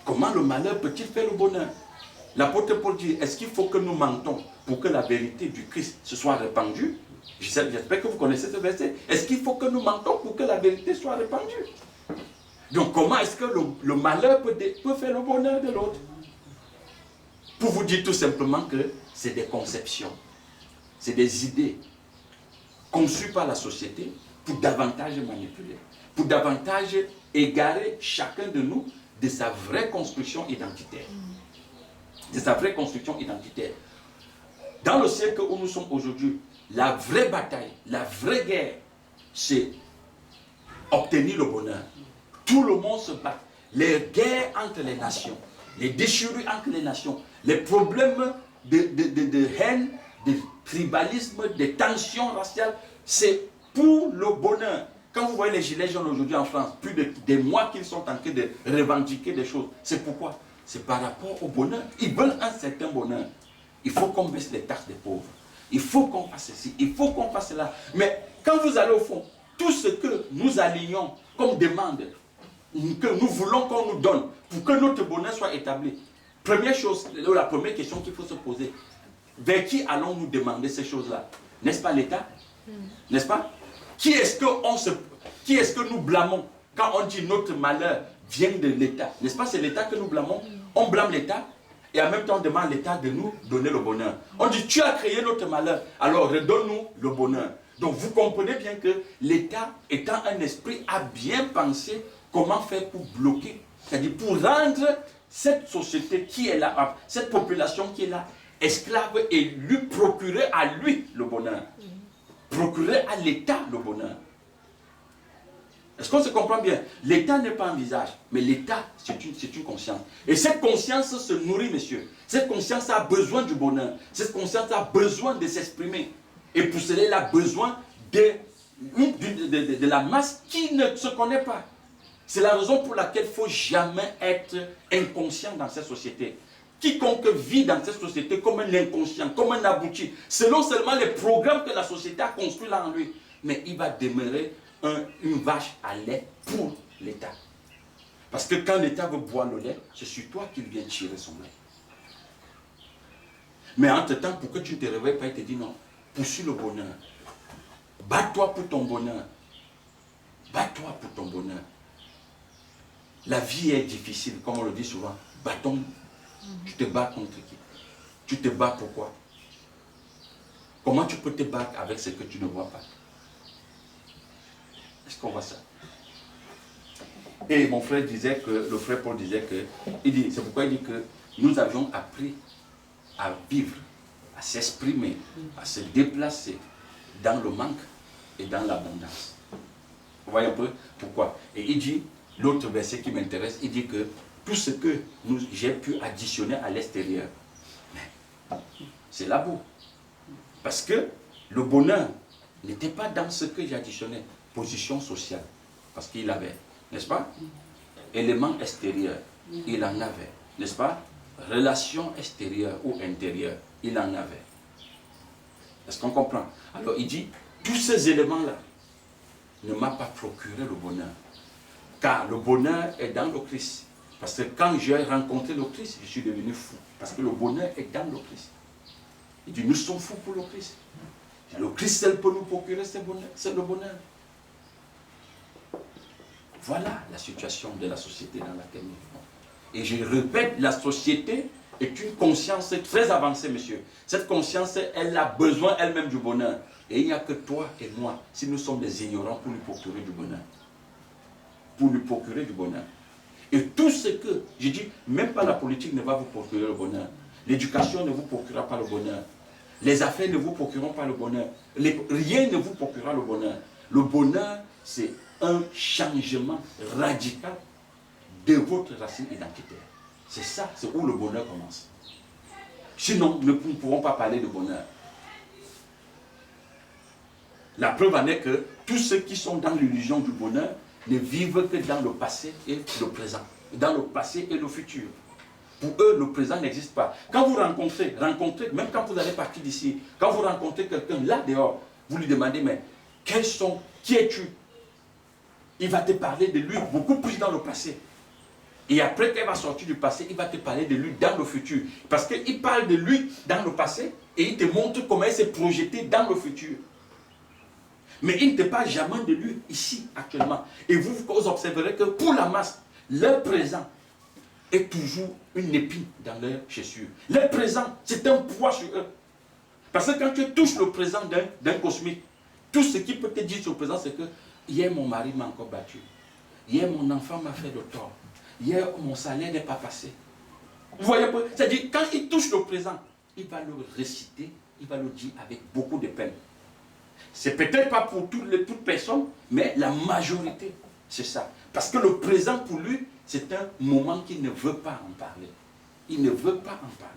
Comment le malheur peut-il faire le bonheur? L'apôtre Paul dit, est-ce qu'il faut que nous mentons pour que la vérité du Christ se soit répandue? J'espère que vous connaissez ce verset. Est-ce qu'il faut que nous mentons pour que la vérité soit répandue? Donc comment est-ce que le malheur peut faire le bonheur de l'autre? Pour vous dire tout simplement que c'est des conceptions, c'est des idées conçues par la société pour davantage manipuler, pour davantage égarer chacun de nous de sa vraie construction identitaire. De sa vraie construction identitaire. Dans le siècle où nous sommes aujourd'hui, la vraie bataille, la vraie guerre, c'est obtenir le bonheur. Tout le monde se bat. Les guerres entre les nations, les déchirures entre les nations, les problèmes de haine, de tribalisme, de tensions raciales, c'est pour le bonheur. Quand vous voyez les gilets jaunes aujourd'hui en France, plus des mois qu'ils sont en train de revendiquer des choses, c'est pourquoi? C'est par rapport au bonheur. Ils veulent un certain bonheur. Il faut qu'on baisse les taxes des pauvres. Il faut qu'on fasse ceci, il faut qu'on fasse cela. Mais quand vous allez au fond, tout ce que nous alignons comme demande, que nous voulons qu'on nous donne pour que notre bonheur soit établi, première chose, la première question qu'il faut se poser, vers qui allons-nous demander ces choses-là? N'est-ce pas l'État? N'est-ce pas? Qui est-ce que nous blâmons quand on dit notre malheur vient de l'État? N'est-ce pas? C'est l'État que nous blâmons. On blâme l'État. et en même temps on demande à l'État de nous donner le bonheur. On dit, tu as créé notre malheur, alors redonne-nous le bonheur. Donc vous comprenez bien que l'État, étant un esprit, a bien pensé comment faire pour bloquer, c'est-à-dire pour rendre cette société qui est là, cette population qui est là, esclave, et lui procurer à lui le bonheur. Procurer à l'État le bonheur. Est-ce qu'on se comprend bien? L'État n'est pas un visage, mais l'État, c'est une conscience. Et cette conscience se nourrit, monsieur. Cette conscience a besoin du bonheur. Cette conscience a besoin de s'exprimer. Et pour cela, elle a besoin de la masse qui ne se connaît pas. C'est la raison pour laquelle il ne faut jamais être inconscient dans cette société. Quiconque vit dans cette société comme un inconscient, comme un abouti, selon seulement les programmes que la société a construits là en lui, mais il va demeurer une vache à lait pour l'État. Parce que quand l'État veut boire le lait, c'est sur toi qu'il vient tirer son lait. Mais entre-temps, pour que tu ne te réveilles pas, il te dit non, poursuis le bonheur. Bats-toi pour ton bonheur. Bats-toi pour ton bonheur. La vie est difficile, comme on le dit souvent. Bâton, tu te bats contre qui? Tu te bats pourquoi? Comment tu peux te battre avec ce que tu ne vois pas? Est-ce qu'on voit ça? Et mon frère disait que, le frère Paul disait que, c'est pourquoi il dit que nous avions appris à vivre, à s'exprimer, à se déplacer dans le manque et dans l'abondance. Vous voyez un peu pourquoi? Et il dit, l'autre verset qui m'intéresse, il dit que tout ce que j'ai pu additionner à l'extérieur, c'est là-bas. Parce que le bonheur n'était pas dans ce que j'additionnais. Position sociale, parce qu'il avait, n'est-ce pas? Élément extérieur, il en avait, n'est-ce pas? Relation extérieure ou intérieure, il en avait. Est-ce qu'on comprend? Alors il dit, tous ces éléments-là ne m'ont pas procuré le bonheur. Car le bonheur est dans le Christ. Parce que quand j'ai rencontré le Christ, je suis devenu fou. Parce que le bonheur est dans le Christ. Il dit, nous sommes fous pour le Christ. Le Christ seul peut nous procurer c'est le bonheur. Voilà la situation de la société dans laquelle nous vivons. Et je répète, la société est une conscience très avancée, monsieur. Cette conscience, elle a besoin elle-même du bonheur. Et il n'y a que toi et moi, si nous sommes des ignorants, pour lui procurer du bonheur. Pour lui procurer du bonheur. Et tout ce que, je dis, même pas la politique ne va vous procurer le bonheur. L'éducation ne vous procurera pas le bonheur. Les affaires ne vous procureront pas le bonheur. Rien ne vous procurera le bonheur. Le bonheur, c'est un changement radical de votre racine identitaire. C'est ça, c'est où le bonheur commence. Sinon, nous ne pourrons pas parler de bonheur. La preuve en est que tous ceux qui sont dans l'illusion du bonheur ne vivent que dans le passé et le présent. Dans le passé et le futur. Pour eux, le présent n'existe pas. Quand vous rencontrez, même quand vous allez partir d'ici, quand vous rencontrez quelqu'un là dehors, vous lui demandez, mais qui es-tu? Il va te parler de lui beaucoup plus dans le passé. Et après qu'elle va sortir du passé, il va te parler de lui dans le futur. Parce qu'il parle de lui dans le passé et il te montre comment il s'est projeté dans le futur. Mais il ne te parle jamais de lui ici, actuellement. Et vous observerez que pour la masse, leur présent est toujours une épine dans leur chaussure. Leur présent, c'est un poids sur eux. Parce que quand tu touches le présent d'un cosmique, tout ce qui peut te dire sur le présent, c'est que hier mon mari m'a encore battu. Hier mon enfant m'a fait le tort. Hier mon salaire n'est pas passé. Vous voyez, c'est-à-dire quand il touche le présent, il va le réciter, il va le dire avec beaucoup de peine. C'est peut-être pas pour toute personne, mais la majorité, c'est ça. Parce que le présent pour lui, c'est un moment qu'il ne veut pas en parler. Il ne veut pas en parler.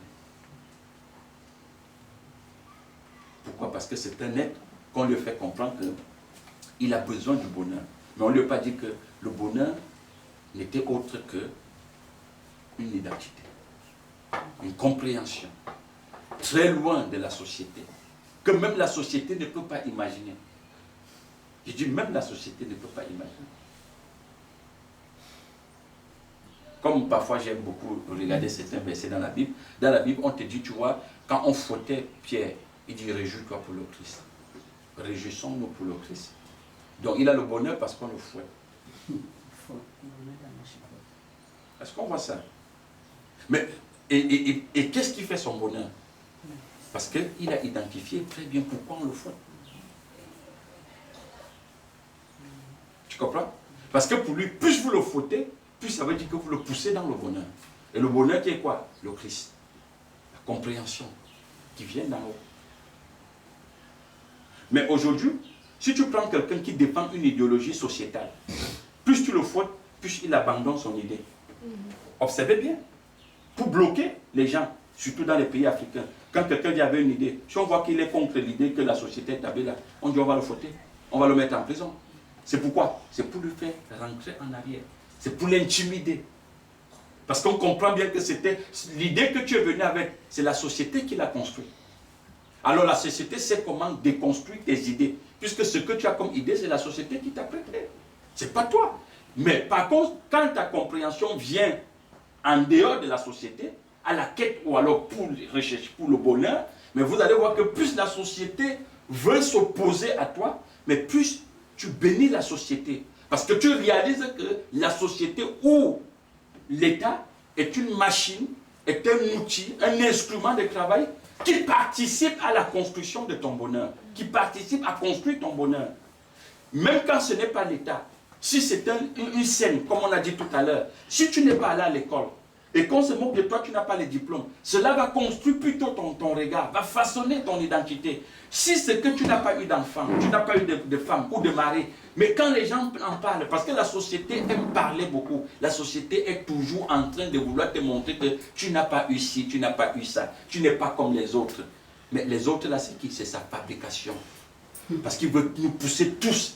Pourquoi? Parce que c'est un être qu'on lui fait comprendre qu'il a besoin du bonheur. Mais on ne lui a pas dit que le bonheur n'était autre qu'une identité, une compréhension, très loin de la société, que même la société ne peut pas imaginer. Je dis même la société ne peut pas imaginer. Comme parfois j'aime beaucoup regarder certains versets dans la Bible. Dans la Bible, on te dit, tu vois, quand on fouettait Pierre, il dit, réjouis-toi pour le Christ. Réjouissons-nous pour le Christ. Donc il a le bonheur parce qu'on le fouette. Est-ce qu'on voit ça? Mais Et qu'est-ce qui fait son bonheur? Parce qu'il a identifié très bien pourquoi on le fouette. Tu comprends? Parce que pour lui, plus vous le fouettez, plus ça veut dire que vous le poussez dans le bonheur. Et le bonheur qui est quoi? Le Christ. La compréhension qui vient d'en haut. Mais aujourd'hui, si tu prends quelqu'un qui défend une idéologie sociétale, plus tu le fouettes, plus il abandonne son idée. Observez bien. Pour bloquer les gens, surtout dans les pays africains, quand quelqu'un dit avait une idée, si on voit qu'il est contre l'idée que la société est tablée là, on dit on va le fouetter, on va le mettre en prison. C'est pourquoi? C'est pour lui faire rentrer en arrière. C'est pour l'intimider. Parce qu'on comprend bien que c'était l'idée que tu es venu avec, c'est la société qui l'a construit. Alors la société sait comment déconstruire tes idées. Puisque ce que tu as comme idée, c'est la société qui t'a prêté. C'est pas toi. Mais par contre, quand ta compréhension vient en dehors de la société, à la quête ou alors pour recherche, pour le bonheur, mais vous allez voir que plus la société veut s'opposer à toi, mais plus tu bénis la société. Parce que tu réalises que la société ou l'État est une machine, est un outil, un instrument de travail qui participe à la construction de ton bonheur, qui participe à construire ton bonheur. Même quand ce n'est pas l'État, si c'est une scène, comme on a dit tout à l'heure, si tu n'es pas allé à l'école, et qu'on se moque de toi, tu n'as pas les diplômes, cela va construire plutôt ton regard, va façonner ton identité. Si c'est que tu n'as pas eu d'enfant, tu n'as pas eu de femme ou de mari, mais quand les gens en parlent, parce que la société aime parler beaucoup, la société est toujours en train de vouloir te montrer que tu n'as pas eu ci, tu n'as pas eu ça, tu n'es pas comme les autres. Mais les autres là, c'est qui? C'est sa fabrication. Parce qu'il veut nous pousser tous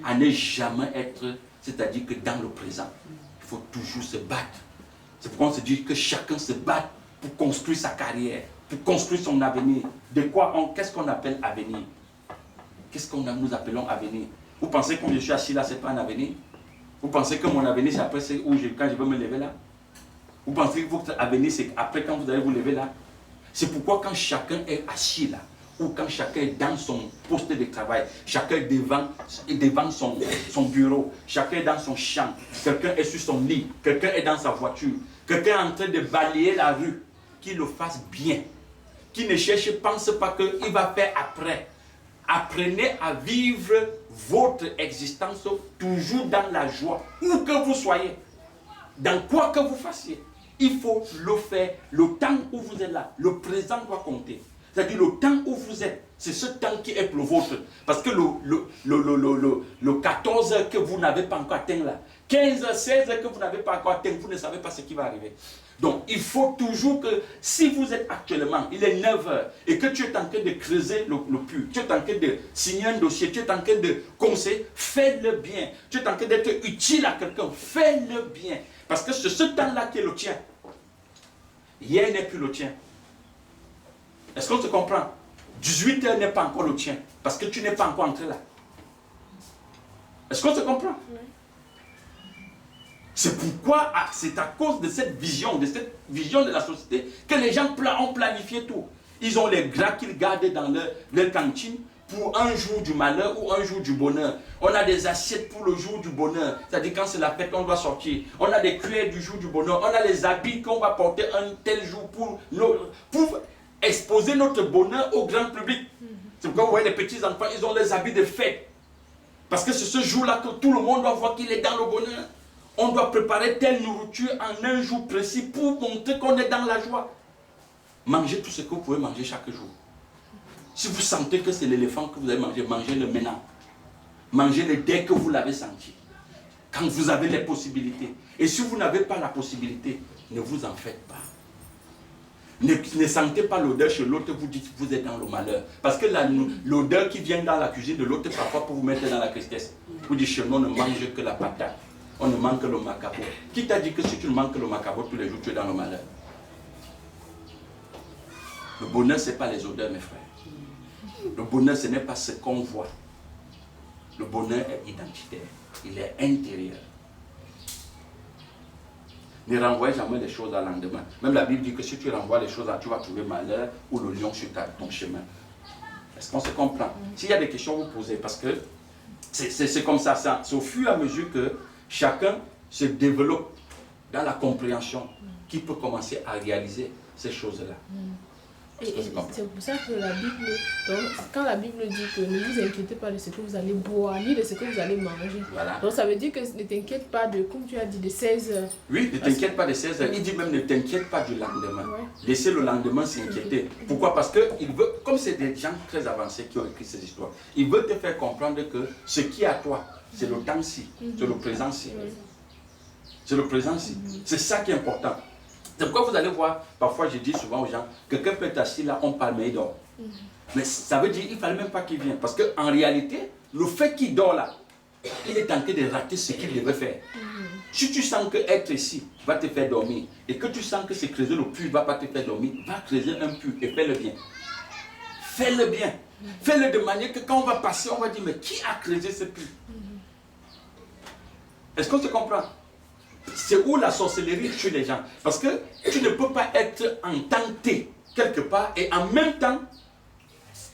à ne jamais être, c'est-à-dire que dans le présent, il faut toujours se battre. C'est pourquoi on se dit que chacun se bat pour construire sa carrière, pour construire son avenir. De quoi qu'est-ce qu'on appelle avenir? Qu'est-ce que nous appelons avenir? Vous pensez que quand je suis assis là, ce n'est pas un avenir? Vous pensez que mon avenir, c'est après quand je vais me lever là? Vous pensez que votre avenir, c'est après quand vous allez vous lever là? C'est pourquoi quand chacun est assis là, ou quand chacun est dans son poste de travail, chacun est devant son bureau, chacun est dans son champ, quelqu'un est sur son lit, quelqu'un est dans sa voiture, quelqu'un est en train de balayer la rue, qu'il le fasse bien, qu'il ne pense pas qu'il va faire après. Apprenez à vivre votre existence toujours dans la joie, où que vous soyez, dans quoi que vous fassiez. Il faut le faire, le temps où vous êtes là, le présent doit compter. C'est-à-dire le temps où vous êtes, c'est ce temps qui est le vôtre. Parce que le 14 heures que vous n'avez pas encore atteint là, 15 heures, 16 heures que vous n'avez pas encore atteint, vous ne savez pas ce qui va arriver. Donc il faut toujours que, si vous êtes actuellement, il est 9 heures, et que tu es en train de creuser le puits, tu es en train de signer un dossier, tu es en train de conseiller, fais-le bien. Tu es en train d'être utile à quelqu'un, fais-le bien. Parce que c'est ce temps-là qui est le tien. Hier n'est plus le tien. Est-ce qu'on se comprend? 18 heures n'est pas encore le tien, parce que tu n'es pas encore entré là. Est-ce qu'on se comprend? Oui. C'est pourquoi, c'est à cause de cette vision de la société, que les gens ont planifié tout. Ils ont les gras qu'ils gardent dans leur cantine pour un jour du malheur ou un jour du bonheur. On a des assiettes pour le jour du bonheur, c'est-à-dire quand c'est la fête, on doit sortir. On a des cuillères du jour du bonheur, on a les habits qu'on va porter un tel jour pour exposer notre bonheur au grand public. C'est pourquoi vous voyez les petits enfants, ils ont les habits de fête. Parce que c'est ce jour-là que tout le monde doit voir qu'il est dans le bonheur. On doit préparer telle nourriture en un jour précis pour montrer qu'on est dans la joie. Mangez tout ce que vous pouvez manger chaque jour. Si vous sentez que c'est l'éléphant que vous avez mangé, mangez-le maintenant. Mangez-le dès que vous l'avez senti. Quand vous avez les possibilités. Et si vous n'avez pas la possibilité, ne vous en faites pas. Ne sentez pas l'odeur chez l'autre, vous dites que vous êtes dans le malheur. Parce que l'odeur qui vient dans la cuisine de l'autre, parfois pour vous mettre dans la tristesse. Vous dites chez nous, on ne mange que la patate. On ne manque que le macabo. Qui t'a dit que si tu ne manques que le macabo tous les jours, tu es dans le malheur? Le bonheur, ce n'est pas les odeurs, mes frères. Le bonheur, ce n'est pas ce qu'on voit. Le bonheur est identitaire. Il est intérieur. Ne renvoie jamais les choses à l'endemain. Même la Bible dit que si tu renvoies les choses, tu vas trouver malheur ou le lion sur ton chemin. Est-ce qu'on se comprend? S'il y a des questions, vous posez. Parce que c'est comme ça. C'est au fur et à mesure que chacun se développe dans la compréhension qu'il peut commencer à réaliser ces choses-là. Et c'est pour ça que la Bible, donc, quand la Bible dit que ne vous inquiétez pas de ce que vous allez boire, ni de ce que vous allez manger. Voilà. Donc ça veut dire que ne t'inquiète pas de, comme tu as dit, de 16 heures. Oui, ne t'inquiète pas de 16 heures. Il dit même ne t'inquiète pas du lendemain. Ouais. Laissez le lendemain s'inquiéter. Pourquoi? Parce que il veut, comme c'est des gens très avancés qui ont écrit ces histoires, il veut te faire comprendre que ce qui est à toi, c'est le temps-ci, c'est le présent-ci. C'est le présent-ci. C'est ça qui est important. C'est pourquoi vous allez voir, parfois je dis souvent aux gens, quelqu'un peut être assis là, on parle mais il dort. Mais ça veut dire qu'il ne fallait même pas qu'il vienne. Parce qu'en réalité, le fait qu'il dort là, il est tenté de rater ce qu'il devait faire. Si tu sens que être ici va te faire dormir, et que tu sens que c'est creuser le puits ne va pas te faire dormir, va creuser un puits et fais-le bien. Fais-le bien. Fais-le de manière que quand on va passer, on va dire, mais qui a creusé ce puits? Est-ce qu'on se comprend? C'est où la sorcellerie tue les gens. Parce que tu ne peux pas être ententé quelque part et en même temps,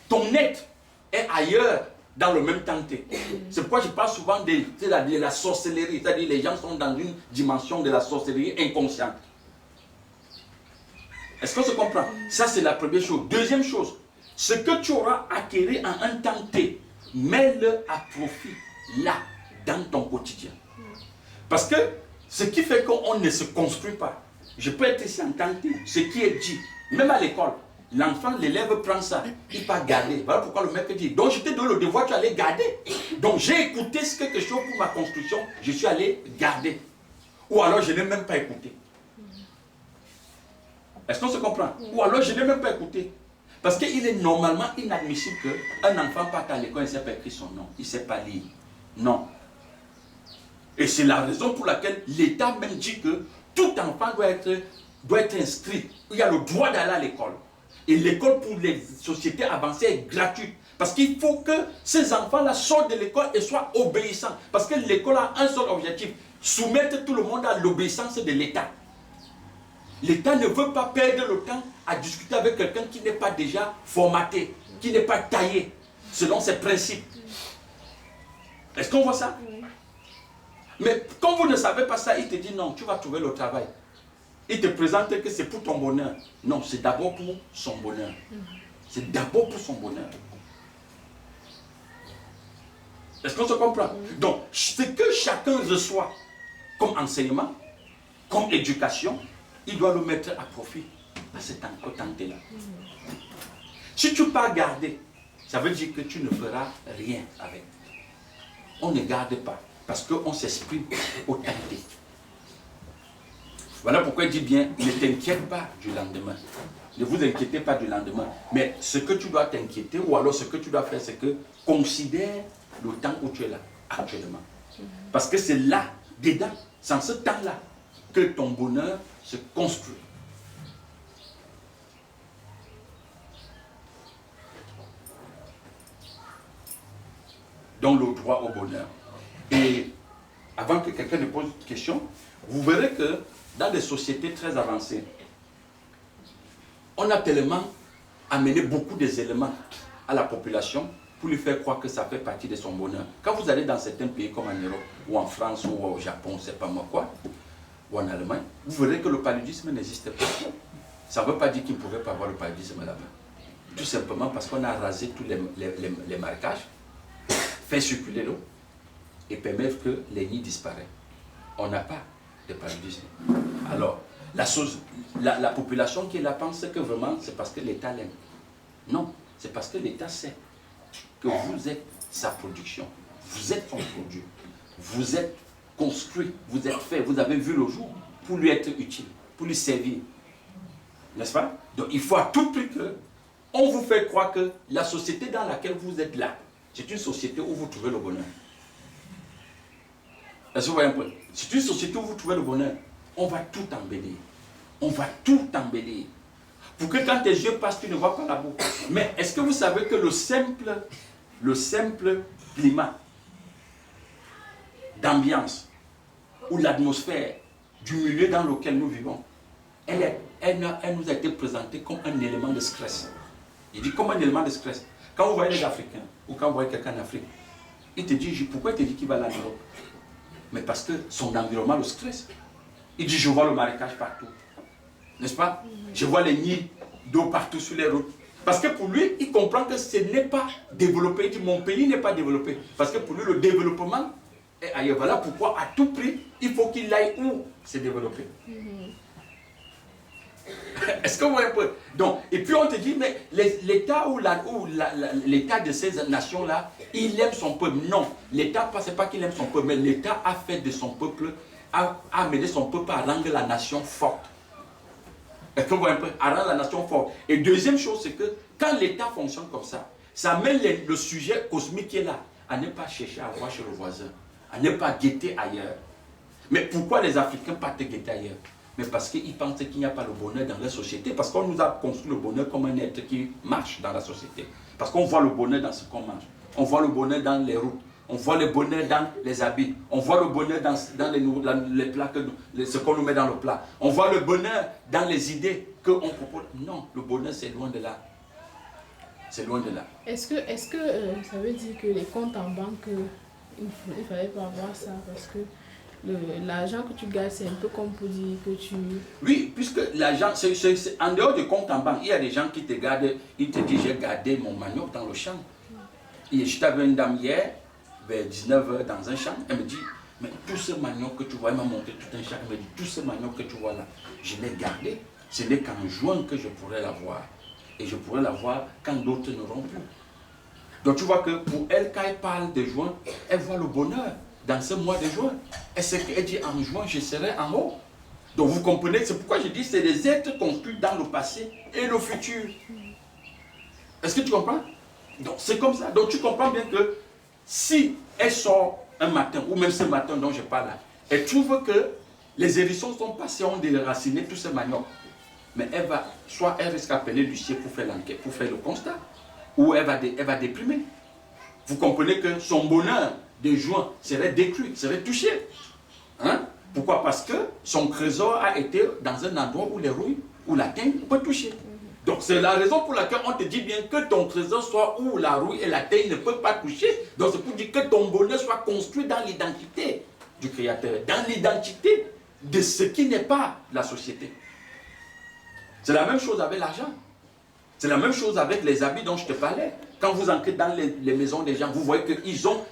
ton être est ailleurs dans le même temps. C'est pourquoi je parle souvent de la sorcellerie. C'est-à-dire les gens sont dans une dimension de la sorcellerie inconsciente. Est-ce qu'on se comprend? Ça, c'est la première chose. Deuxième chose, ce que tu auras acquis en un temps T, mets-le à profit là, dans ton quotidien. Parce que ce qui fait qu'on ne se construit pas. Je peux être ici en tant que ce qui est dit, même à l'école, l'enfant, l'élève prend ça, il part garder. Voilà pourquoi le mec dit, donc je t'ai donné le devoir, tu es allé garder. Donc j'ai écouté quelque chose pour ma construction, je suis allé garder. Ou alors je n'ai même pas écouté. Est-ce qu'on se comprend? Ou alors je n'ai même pas écouté. Parce qu'il est normalement inadmissible qu'un enfant parte à l'école et ne sait pas écrire son nom, il ne sait pas lire. Non. Et c'est la raison pour laquelle l'État même dit que tout enfant doit être inscrit. Il y a le droit d'aller à l'école. Et l'école pour les sociétés avancées est gratuite. Parce qu'il faut que ces enfants-là sortent de l'école et soient obéissants. Parce que l'école a un seul objectif, soumettre tout le monde à l'obéissance de l'État. L'État ne veut pas perdre le temps à discuter avec quelqu'un qui n'est pas déjà formaté, qui n'est pas taillé selon ses principes. Est-ce qu'on voit ça? Mais quand vous ne savez pas ça, il te dit non, tu vas trouver le travail. Il te présente que c'est pour ton bonheur. Non, c'est d'abord pour son bonheur. C'est d'abord pour son bonheur. Est-ce qu'on se comprend? Donc, ce que chacun reçoit comme enseignement, comme éducation, il doit le mettre à profit à cet temps-là. Si tu ne pas garder, ça veut dire que tu ne feras rien avec. On ne garde pas. Parce qu'on s'exprime au tenté. Voilà pourquoi il dit bien, ne t'inquiète pas du lendemain. Ne vous inquiétez pas du lendemain. Mais ce que tu dois t'inquiéter, ou alors ce que tu dois faire, c'est que considère le temps où tu es là, actuellement. Parce que c'est là, dedans, c'est en ce temps-là, que ton bonheur se construit. Donc le droit au bonheur. Et avant que quelqu'un ne pose une question, vous verrez que dans des sociétés très avancées, on a tellement amené beaucoup des éléments à la population pour lui faire croire que ça fait partie de son bonheur. Quand vous allez dans certains pays comme en Europe, ou en France, ou au Japon, je ne sais pas moi quoi, ou en Allemagne, vous verrez que le paludisme n'existe pas. Ça ne veut pas dire qu'il ne pouvait pas avoir le paludisme là-bas. Tout simplement parce qu'on a rasé tous les marécages, fait circuler l'eau, et permettre que les nids disparaissent. On n'a pas de paludisme. Alors, la population qui la pense que vraiment c'est parce que l'État l'aime. Non, c'est parce que l'État sait que vous êtes sa production, vous êtes son produit, vous êtes construit, vous êtes fait, vous avez vu le jour pour lui être utile, pour lui servir. N'est-ce pas? Donc il faut à tout prix que on vous fait croire que la société dans laquelle vous êtes là, c'est une société où vous trouvez le bonheur. Est-ce que vous voyez un peu? C'est une société où vous trouvez le bonheur. On va tout embellir. On va tout embellir. Pour que quand tes yeux passent, tu ne vois pas la boue. Mais est-ce que vous savez que le simple climat d'ambiance ou l'atmosphère du milieu dans lequel nous vivons, elle nous a été présentée comme un élément de stress. Il dit comme un élément de stress. Quand vous voyez les Africains, ou quand vous voyez quelqu'un en Afrique, il te dit, pourquoi il te dit qu'il va là en Europe? Mais parce que son environnement le stresse. Il dit, je vois le marécage partout. N'est-ce pas? Je vois les nids d'eau partout sur les routes. Parce que pour lui, il comprend que ce n'est pas développé. Il dit, mon pays n'est pas développé. Parce que pour lui, le développement est ailleurs. Voilà pourquoi, à tout prix, il faut qu'il aille où se développer. Est-ce que vous voyez un peu? Donc, et puis on te dit, mais l'État l'État de ces nations-là, il aime son peuple. Non, l'État, ce n'est pas qu'il aime son peuple, mais l'État a fait de son peuple, a amené son peuple à rendre la nation forte. Est-ce que vous voyez un peu? À rendre la nation forte. Et deuxième chose, c'est que quand l'État fonctionne comme ça amène le sujet cosmique qui est là, à ne pas chercher à voir chez le voisin, à ne pas guetter ailleurs. Mais pourquoi les Africains partent guetter ailleurs? Mais parce qu'ils pensent qu'il n'y a pas le bonheur dans la société, parce qu'on nous a construit le bonheur comme un être qui marche dans la société. Parce qu'on voit le bonheur dans ce qu'on mange, on voit le bonheur dans les routes, on voit le bonheur dans les habits, on voit le bonheur dans les plats, ce qu'on nous met dans le plat, on voit le bonheur dans les idées qu'on propose. Non, le bonheur c'est loin de là. C'est loin de là. Est-ce que ça veut dire que les comptes en banque, il ne fallait pas avoir ça parce que l'argent que tu gardes, c'est un peu comme pour dire que tu... Oui, puisque l'argent, en dehors du compte en banque, il y a des gens qui te gardent, ils te disent, j'ai gardé mon manioc dans le champ. Et j'étais avec une dame hier, vers 19h dans un champ, elle me dit, mais tout ce manioc que tu vois, elle m'a montré tout un champ, elle me dit, tout ce manioc que tu vois là, je l'ai gardé, ce n'est qu'en juin que je pourrais l'avoir. Et je pourrais l'avoir quand d'autres n'auront plus. Donc tu vois que pour elle, quand elle parle de juin, elle voit le bonheur dans ce mois de juin. Et c'est qu'elle dit, en juin, je serai en haut. Donc vous comprenez, c'est pourquoi je dis, c'est des êtres construits dans le passé et le futur. Est-ce que tu comprends? Donc c'est comme ça. Donc tu comprends bien que si elle sort un matin, ou même ce matin dont je parle là, elle trouve que les hérissons sont passés, ont déraciné tout ce manioc. Mais elle risque d'appeler l'huissier pour faire l'enquête, pour faire le constat, ou elle va déprimer. Vous comprenez que son bonheur de juin serait détruit, serait touché. Hein? Pourquoi? Parce que son trésor a été dans un endroit où les rouilles, où la teigne peut toucher. Donc c'est la raison pour laquelle on te dit bien que ton trésor soit où la rouille et la teigne ne peuvent pas toucher. Donc c'est pour dire que ton bonheur soit construit dans l'identité du Créateur, dans l'identité de ce qui n'est pas la société. C'est la même chose avec l'argent. C'est la même chose avec les habits dont je te parlais. Quand vous entrez dans les maisons des gens, vous voyez qu'ils ont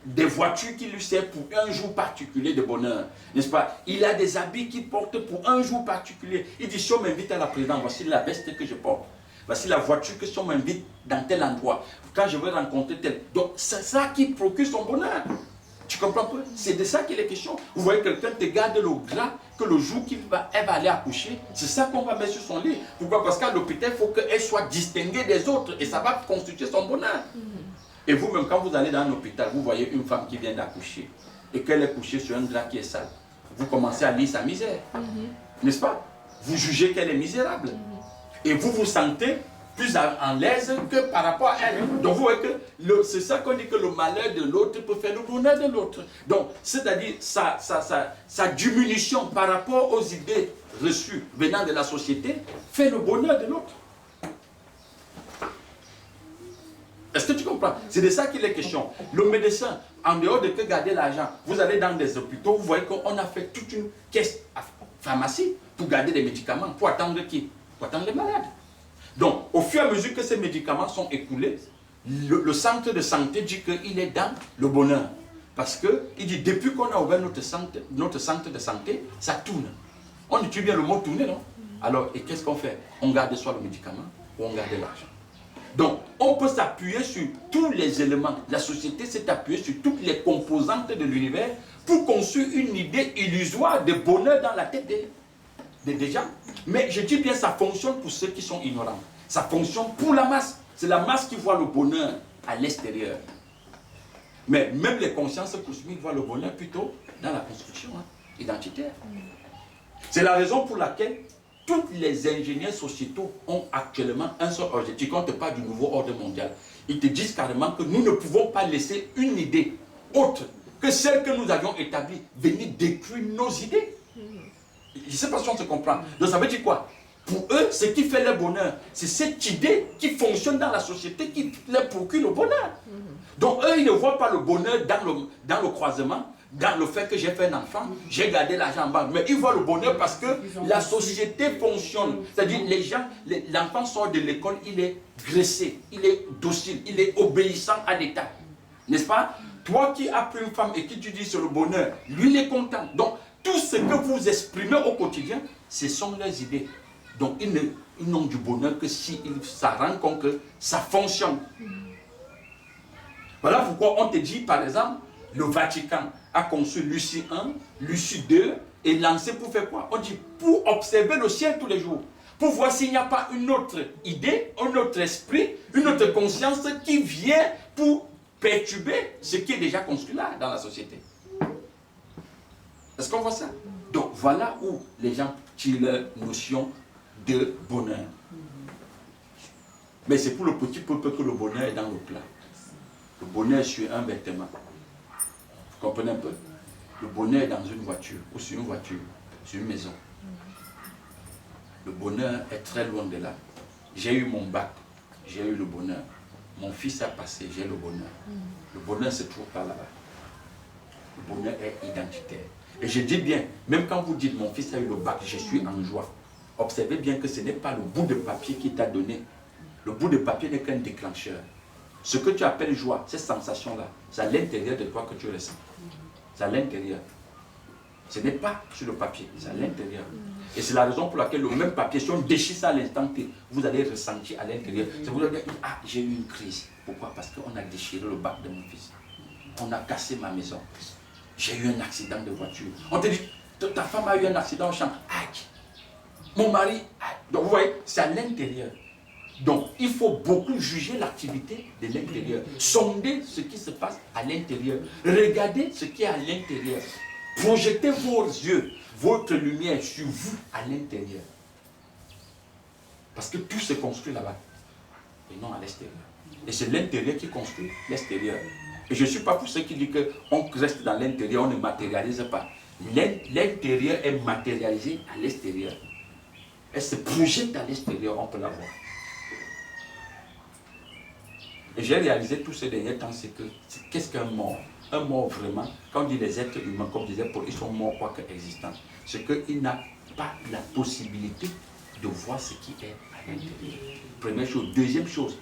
des voitures qui lui servent pour un jour particulier de bonheur. N'est-ce pas? Il a des habits qu'il porte pour un jour particulier. Il dit, si on m'invite à la présidence, voici la veste que je porte. Voici la voiture que si on m'invite dans tel endroit. Quand je veux rencontrer tel. Donc c'est ça qui procure son bonheur. Tu comprends un peu? C'est de ça qu'il est question. Vous voyez quelqu'un te garde le gras que le jour elle va aller accoucher, c'est ça qu'on va mettre sur son lit. Pourquoi? Parce qu'à l'hôpital, il faut qu'elle soit distinguée des autres et ça va constituer son bonheur. Et vous-même, quand vous allez dans un hôpital, vous voyez une femme qui vient d'accoucher et qu'elle est couchée sur un drap qui est sale. Vous commencez à lire sa misère. N'est-ce pas? Vous jugez qu'elle est misérable. Et vous vous sentez plus en l'aise que par rapport à elle. Donc vous voyez que c'est ça qu'on dit que le malheur de l'autre peut faire le bonheur de l'autre. Donc c'est-à-dire sa diminution par rapport aux idées reçues venant de la société fait le bonheur de l'autre. Est-ce que tu comprends? C'est de ça qu'il est question. Le médecin, en dehors de que garder l'argent, vous allez dans des hôpitaux, vous voyez qu'on a fait toute une caisse à pharmacie pour garder des médicaments. Pour attendre qui? Pour attendre les malades. Donc, au fur et à mesure que ces médicaments sont écoulés, le centre de santé dit qu'il est dans le bonheur. Parce qu'il dit, depuis qu'on a ouvert notre centre de santé, ça tourne. On utilise bien le mot tourner, non? Alors, et qu'est-ce qu'on fait? On garde soit le médicament ou on garde l'argent. Donc, on peut s'appuyer sur tous les éléments. La société s'est appuyée sur toutes les composantes de l'univers pour construire une idée illusoire de bonheur dans la tête des gens. Mais je dis bien, ça fonctionne pour ceux qui sont ignorants. Ça fonctionne pour la masse. C'est la masse qui voit le bonheur à l'extérieur. Mais même les consciences cosmiques voient le bonheur plutôt dans la construction identitaire. C'est la raison pour laquelle tous les ingénieurs sociétaux ont actuellement un seul objectif. Quand on te parle du nouveau ordre mondial, ils te disent carrément que nous ne pouvons pas laisser une idée autre que celle que nous avions établie venir détruire nos idées. Je ne sais pas si on se comprend. Donc ça veut dire quoi? Pour eux, ce qui fait le bonheur, c'est cette idée qui fonctionne dans la société qui leur procure le bonheur. Donc eux, ils ne voient pas le bonheur dans le croisement, dans le fait que j'ai fait un enfant, j'ai gardé l'argent en banque. Mais ils voient le bonheur parce que la société fonctionne. C'est-à-dire, les gens, l'enfant sort de l'école, il est dressé, il est docile, il est obéissant à l'État. N'est-ce pas? Toi qui as pris une femme et qui tu dis sur le bonheur, lui il est content. Donc, tout ce que vous exprimez au quotidien, ce sont leurs idées. Donc, ils n'ont du bonheur que si ça rend compte que ça fonctionne. Voilà pourquoi on te dit, par exemple, le Vatican a conçu Lucie 1, Lucie 2 et lancé pour faire quoi? On dit pour observer le ciel tous les jours. Pour voir s'il n'y a pas une autre idée, un autre esprit, une autre conscience qui vient pour perturber ce qui est déjà construit là dans la société. Est-ce qu'on voit ça? Donc voilà où les gens tirent leur notion de bonheur. Mais c'est pour le petit peuple que le bonheur est dans le plat. Le bonheur est sur un vêtement. Vous comprenez un peu? Le bonheur est dans une voiture, ou sur une voiture, sur une maison. Le bonheur est très loin de là. J'ai eu mon bac, j'ai eu le bonheur. Mon fils a passé, j'ai le bonheur. Le bonheur se trouve pas là-bas. Le bonheur est identitaire. Et je dis bien, même quand vous dites mon fils a eu le bac, je suis en joie. Observez bien que ce n'est pas le bout de papier qui t'a donné. Le bout de papier n'est qu'un déclencheur. Ce que tu appelles joie, cette sensation-là, c'est à l'intérieur de toi que tu ressens. C'est à l'intérieur. Ce n'est pas sur le papier, c'est à l'intérieur. Et c'est la raison pour laquelle le même papier, si on déchire ça à l'instant T, vous allez ressentir à l'intérieur. C'est vous allez dire, ah, j'ai eu une crise. Pourquoi? Parce qu'on a déchiré le bac de mon fils. On a cassé ma maison. J'ai eu un accident de voiture. On te dit, ta femme a eu un accident au champ. Aïe. Mon mari, aïe. Donc vous voyez, c'est à l'intérieur. Donc, il faut beaucoup juger l'activité de l'intérieur. Sonder ce qui se passe à l'intérieur. Regardez ce qui est à l'intérieur. Projetez vos yeux, votre lumière sur vous à l'intérieur. Parce que tout se construit là-bas. Et non à l'extérieur. Et c'est l'intérieur qui construit l'extérieur. Et je ne suis pas pour ceux qui disent qu'on reste dans l'intérieur, on ne matérialise pas. L'intérieur est matérialisé à l'extérieur. Elle se projette à l'extérieur, on peut la voir. Et j'ai réalisé tout ces derniers temps, c'est que qu'est-ce qu'un mort? Un mort vraiment, quand on dit les êtres humains, comme disait Paul, ils sont morts quoique existants. C'est qu'il n'a pas la possibilité de voir ce qui est à l'intérieur. Première chose. Deuxième chose,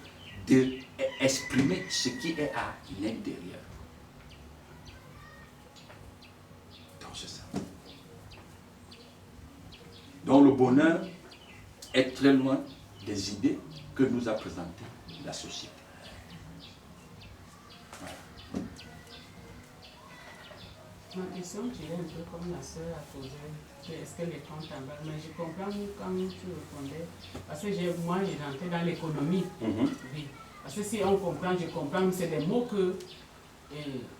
d'exprimer ce qui est à l'intérieur. Donc c'est ça. Donc le bonheur est très loin des idées que nous a présentées la société. Ma question, tu es un peu comme la sœur a posé, est-ce que les comptes en banque, mais je comprends quand tu répondais, parce que moi j'ai rentré dans l'économie, oui. Parce que si on comprend, je comprends, mais c'est des mots que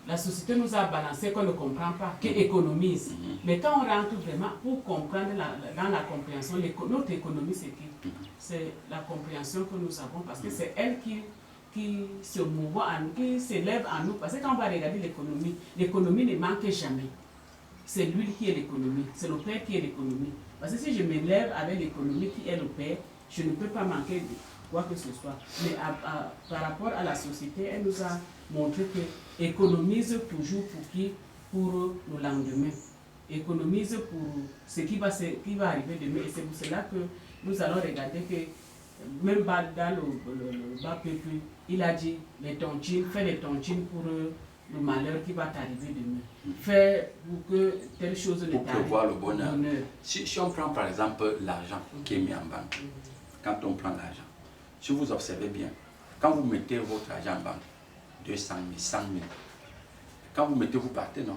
la société nous a balancés qu'on ne comprend pas, qui économise. Mais quand on rentre vraiment pour comprendre dans la compréhension, notre économie c'est qui? C'est la compréhension que nous avons, parce que c'est elle qui se mouve en nous, qui s'élève en nous. Parce que quand on va regarder l'économie ne manque jamais. C'est l'huile qui est l'économie, c'est le père qui est l'économie. Parce que si je m'élève avec l'économie qui est le père, je ne peux pas manquer de quoi que ce soit. Mais par rapport à la société, elle nous a montré que économise toujours pour qui? Pour le lendemain. Économise pour ce qui va arriver demain. Et c'est pour cela que nous allons regarder que même dans le bas peuple, il a dit les tontines, fais les tontines pour le malheur qui va t'arriver demain. Fais pour que telle chose ne t'arrive. Pour prévoir le bonheur. Si on prend par exemple l'argent qui est mis en banque, quand on prend l'argent, si vous observez bien, quand vous mettez votre argent en banque, 200 000, 100 000, quand vous mettez, vous partez, non?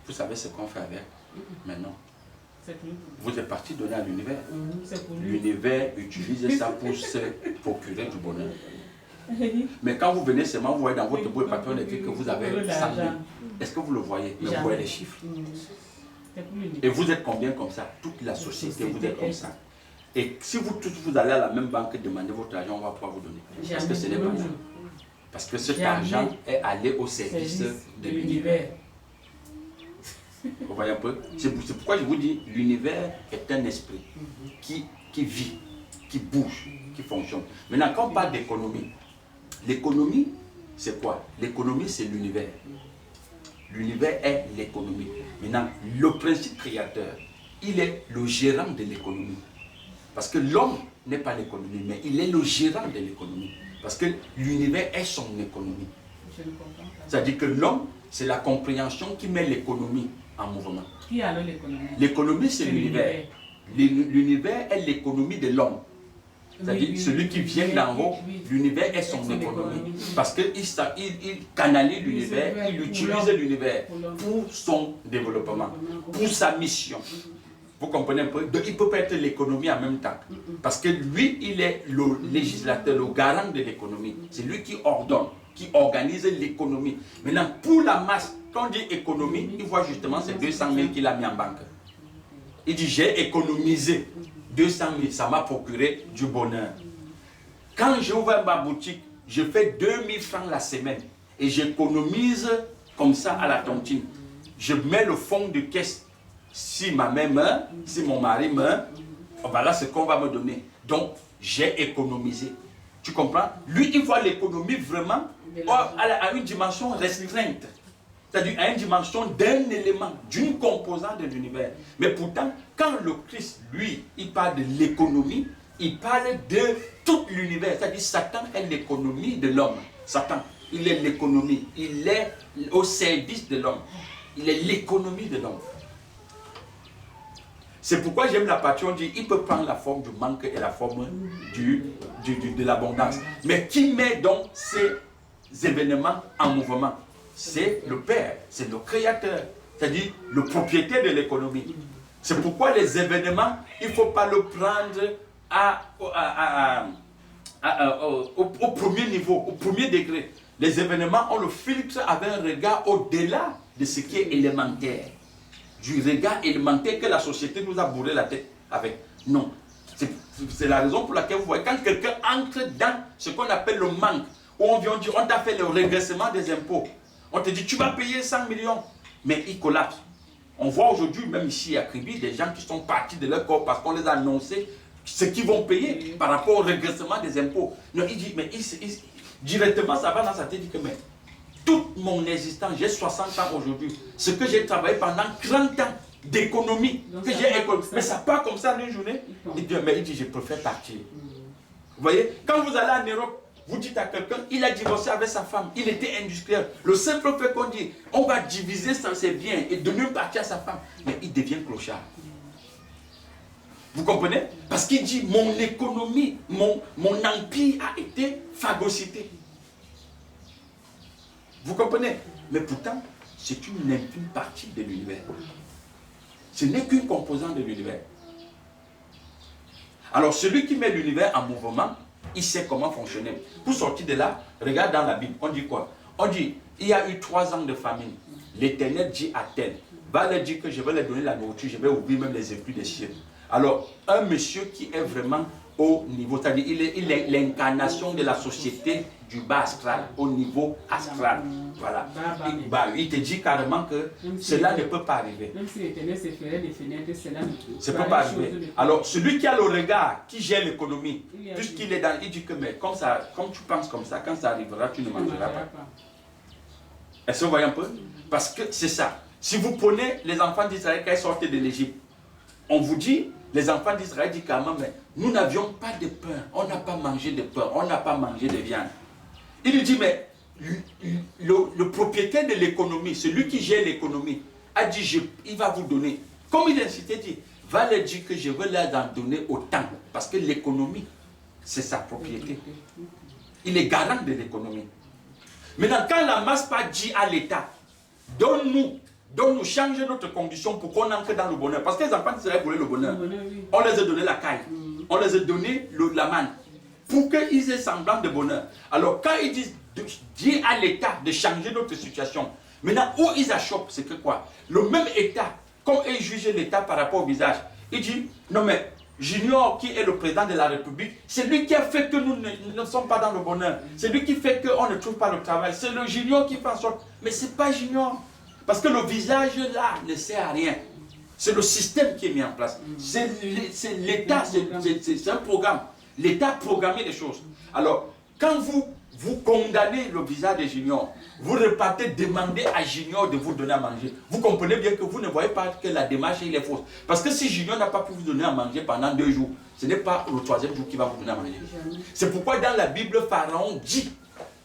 Vous savez ce qu'on fait avec? Mais non. Vous êtes parti donner à l'univers. L'univers utilise ça pour se procurer du bonheur. Mais quand vous venez seulement, vous voyez dans votre boîte de papier, on écrit que vous avez 100 000. Est-ce que vous le voyez? Vous voyez les chiffres. Et vous êtes combien comme ça? Toute la société, vous êtes comme ça. Et si vous tous vous allez à la même banque demander votre argent, on va pouvoir vous donner. Parce que ce n'est pas là. Parce que cet argent est allé au service de l'univers. Vous voyez un peu? C'est pourquoi je vous dis, l'univers est un esprit qui vit, qui bouge, qui fonctionne. Maintenant, quand on parle d'économie, l'économie, c'est quoi? L'économie, c'est l'univers. L'univers est l'économie. Maintenant, le principe créateur, il est le gérant de l'économie. Parce que l'homme n'est pas l'économie, mais il est le gérant de l'économie. Parce que l'univers est son économie. C'est-à-dire que l'homme, c'est la compréhension qui met l'économie en mouvement. Qui a alors l'économie? L'économie, c'est l'univers. L'univers est l'économie de l'homme. C'est-à-dire celui qui vient d'en haut, l'univers est son économie. Parce qu'il canalise l'univers, il utilise l'univers pour son développement, pour sa mission. Vous comprenez un peu? Donc, il ne peut pas être l'économie en même temps. Parce que lui, il est le législateur, le garant de l'économie. C'est lui qui ordonne, qui organise l'économie. Maintenant, pour la masse, quand on dit économie, il voit justement ces 200 000 qu'il a mis en banque. Il dit, j'ai économisé 200 000, ça m'a procuré du bonheur. Quand j'ouvre ma boutique, je fais 2000 francs la semaine et j'économise comme ça à la tontine. Je mets le fonds de caisse. Si ma mère meurt, si mon mari meurt, voilà ce qu'on va me donner. Donc, j'ai économisé. Tu comprends? Lui, il voit l'économie vraiment à une dimension restreinte. C'est-à-dire à une dimension d'un élément, d'une composante de l'univers. Mais pourtant, quand le Christ, lui, il parle de l'économie, il parle de tout l'univers. C'est-à-dire Satan est l'économie de l'homme. Satan, il est l'économie. Il est au service de l'homme. Il est l'économie de l'homme. C'est pourquoi j'aime la partie, on dit, il peut prendre la forme du manque et la forme de l'abondance. Mais qui met donc ces événements en mouvement? C'est le Père, c'est le Créateur, c'est-à-dire le propriétaire de l'économie. C'est pourquoi les événements, il ne faut pas le prendre au premier niveau, au premier degré. Les événements, on le filtre avec un regard au-delà de ce qui est élémentaire. Du regard élémentaire que la société nous a bourré la tête avec. Non. C'est la raison pour laquelle vous voyez, quand quelqu'un entre dans ce qu'on appelle le manque, où on vient dire, on t'a fait le régressement des impôts, on te dit, tu vas payer 100 millions, mais il collapse. On voit aujourd'hui, même ici à Kribi, des gens qui sont partis de leur corps parce qu'on les a annoncé ce qu'ils vont payer par rapport au régressement des impôts. Non, il dit, mais directement, ça va dans sa tête, il dit que, mais toute mon existence, j'ai 60 ans aujourd'hui, ce que j'ai travaillé pendant 30 ans d'économie, que j'ai économisé, mais ça part comme ça en une journée. Il dit, je préfère partir. Vous voyez, quand vous allez en Europe, vous dites à quelqu'un, il a divorcé avec sa femme, il était industriel. Le simple fait qu'on dit, on va diviser ses biens et donner une partie à sa femme, mais il devient clochard. Vous comprenez? Parce qu'il dit, mon économie, mon empire a été phagocyté. Vous comprenez? Mais pourtant, c'est une infime partie de l'univers. Ce n'est qu'une composante de l'univers. Alors, celui qui met l'univers en mouvement, il sait comment fonctionner. Pour sortir de là, regarde dans la Bible, on dit quoi? On dit, il y a eu 3 ans de famine. L'Éternel dit à tel, va leur dire que je vais leur donner la nourriture, je vais ouvrir même les écluses des cieux. Alors, un monsieur qui est vraiment au niveau, c'est-à-dire il est l'incarnation de la société du bas astral, au niveau astral. Voilà. Il te dit carrément que cela ne peut pas arriver. Même si l'Éternel se ferait des fenêtres, cela ne peut pas arriver. Alors, celui qui a le regard, qui gère l'économie, puisqu'il est dans, il dit que, mais comme tu penses comme ça, quand ça arrivera, tu ne mangeras pas. Est-ce que vous voyez un peu? Parce que c'est ça. Si vous prenez les enfants d'Israël quand ils sortaient de l'Égypte, on vous dit, les enfants d'Israël disent carrément, mais nous n'avions pas de pain, on n'a pas mangé de pain, on n'a pas mangé de viande. Il lui dit, mais le propriétaire de l'économie, celui qui gère l'économie, a dit, il va vous donner. Comme il incitait, il dit, va leur dire que je veux leur en donner autant. Parce que l'économie, c'est sa propriété. Il est garant de l'économie. Maintenant, quand la masse pas dit à l'État, donne-nous, change notre condition pour qu'on entre dans le bonheur. Parce que les enfants d'Israël voulaient le bonheur. On les a donné la caille. On les a donné la manne. Pour qu'ils aient semblant de bonheur. Alors, quand ils disent, dis à l'État de changer notre situation. Maintenant, où ils achoppent, c'est que quoi? Le même État, comme ils jugent l'État par rapport au visage, il dit, non mais, Junior, qui est le président de la République, c'est lui qui a fait que nous ne sommes pas dans le bonheur. C'est lui qui fait qu'on ne trouve pas le travail. C'est le Junior qui fait en sorte. Mais ce n'est pas Junior. Parce que le visage là ne sert à rien. C'est le système qui est mis en place. C'est l'État, c'est un programme. L'État a programmé les choses. Alors, quand vous vous condamnez le visage de Junior. Vous repartez demander à Junior de vous donner à manger. Vous comprenez bien que vous ne voyez pas que la démarche il est fausse. Parce que si Junior n'a pas pu vous donner à manger pendant 2 jours, ce n'est pas le 3e jour qu'il va vous donner à manger. C'est pourquoi dans la Bible, Pharaon dit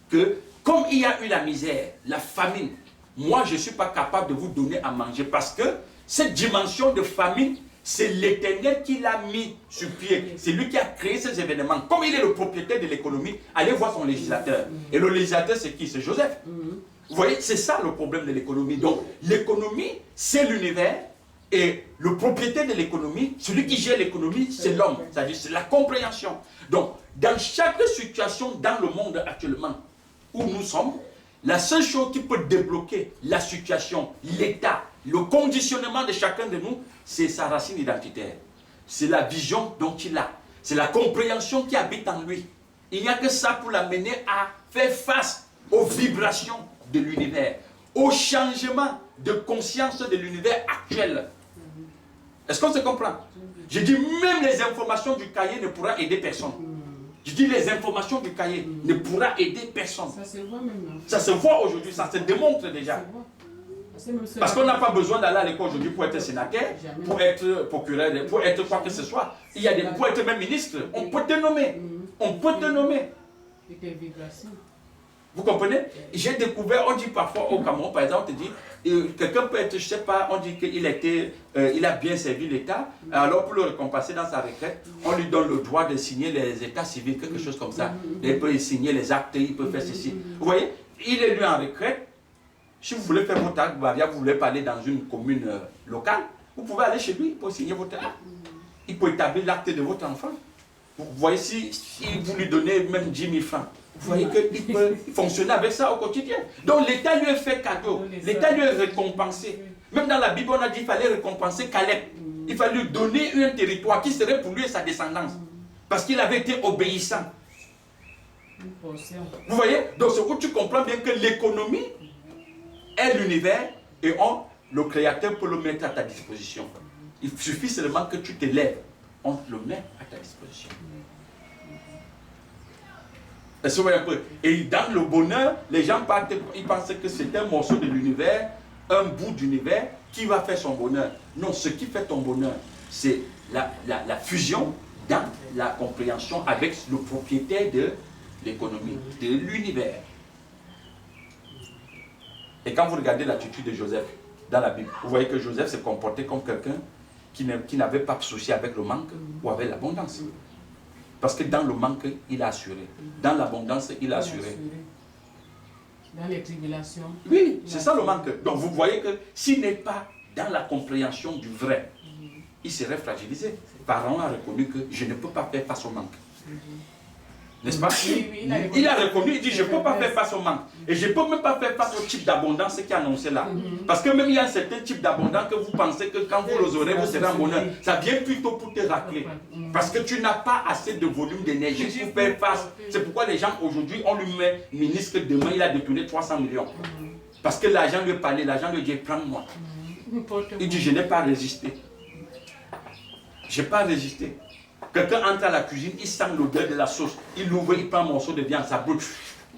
que comme il y a eu la misère, la famine, moi je ne suis pas capable de vous donner à manger parce que cette dimension de famine, c'est l'Éternel qui l'a mis sur pied. C'est lui qui a créé ces événements. Comme il est le propriétaire de l'économie, allez voir son législateur. Et le législateur, c'est qui? C'est Joseph. Vous voyez, c'est ça le problème de l'économie. Donc, l'économie, c'est l'univers. Et le propriétaire de l'économie, celui qui gère l'économie, c'est l'homme. C'est-à-dire, c'est la compréhension. Donc, dans chaque situation dans le monde actuellement où nous sommes, la seule chose qui peut débloquer la situation, l'état, le conditionnement de chacun de nous, c'est sa racine identitaire. C'est la vision dont il a. C'est la compréhension qui habite en lui. Il n'y a que ça pour l'amener à faire face aux vibrations de l'univers, au changement de conscience de l'univers actuel. Est-ce qu'on se comprend? Je dis même les informations du cahier ne pourront aider personne. Je dis les informations du cahier ne pourront aider personne. Ça se voit même. Ça se voit aujourd'hui, ça se démontre déjà. Parce qu'on n'a pas besoin d'aller à l'école aujourd'hui pour être sénateur, pour être procureur, pour être quoi que ce soit. Il y a des, pour être même ministre, on peut te nommer. On peut te nommer. Et tes vibrations. Vous comprenez? J'ai découvert, on dit parfois au Cameroun, par exemple, on te dit, quelqu'un peut être, je ne sais pas, on dit qu'il il a bien servi l'État, alors pour le récompenser dans sa retraite, on lui donne le droit de signer les états civils, quelque chose comme ça. Il peut signer les actes, il peut faire ceci. Vous voyez? Il est lui en retraite. Si vous voulez faire votre acte, vous voulez parler dans une commune locale, vous pouvez aller chez lui pour signer votre acte. Il peut établir l'acte de votre enfant. Vous voyez, si vous lui donnez même 10 000 francs, vous voyez qu'il peut fonctionner avec ça au quotidien. Donc l'État lui a fait cadeau, l'État lui a récompensé. Même dans la Bible, on a dit qu'il fallait récompenser Caleb. Il fallait lui donner un territoire qui serait pour lui et sa descendance. Parce qu'il avait été obéissant. Vous voyez? Donc c'est où tu comprends bien que l'économie est l'univers et le Créateur peut le mettre à ta disposition. Il suffit seulement que tu te lèves, on le met à ta disposition. Est-ce que vous voyez un peu? Et dans le bonheur, les gens partent, ils pensent que c'est un morceau de l'univers, un bout d'univers qui va faire son bonheur. Non, ce qui fait ton bonheur, c'est la fusion dans la compréhension avec le propriétaire de l'économie, de l'univers. Et quand vous regardez l'attitude de Joseph dans la Bible, vous voyez que Joseph se comportait comme quelqu'un qui n'avait pas de souci avec le manque ou avec l'abondance. Parce que dans le manque, il a assuré. Dans l'abondance, il a assuré. Dans les tribulations. Oui, c'est ça le manque. Donc vous voyez que s'il n'est pas dans la compréhension du vrai, il serait fragilisé. Pharaon a reconnu que je ne peux pas faire face au manque. N'est-ce pas? Oui, il a reconnu, il dit je ne peux pas faire face au manque. Et je ne peux même pas faire face au type d'abondance qui est annoncé là. Parce que même il y a un certain type d'abondance que vous pensez que quand vous les aurez, vous serez en bonheur. Ça vient plutôt pour te racler. Parce que tu n'as pas assez de volume d'énergie pour faire face. C'est pourquoi les gens aujourd'hui, on lui met ministre demain, il a détourné 300 millions. Parce que l'argent lui parlait, l'argent lui dit prends-moi. Il dit je n'ai pas résisté. Je n'ai pas résisté. Quelqu'un entre à la cuisine, il sent l'odeur de la sauce, il l'ouvre, il prend un morceau de viande, ça brûle.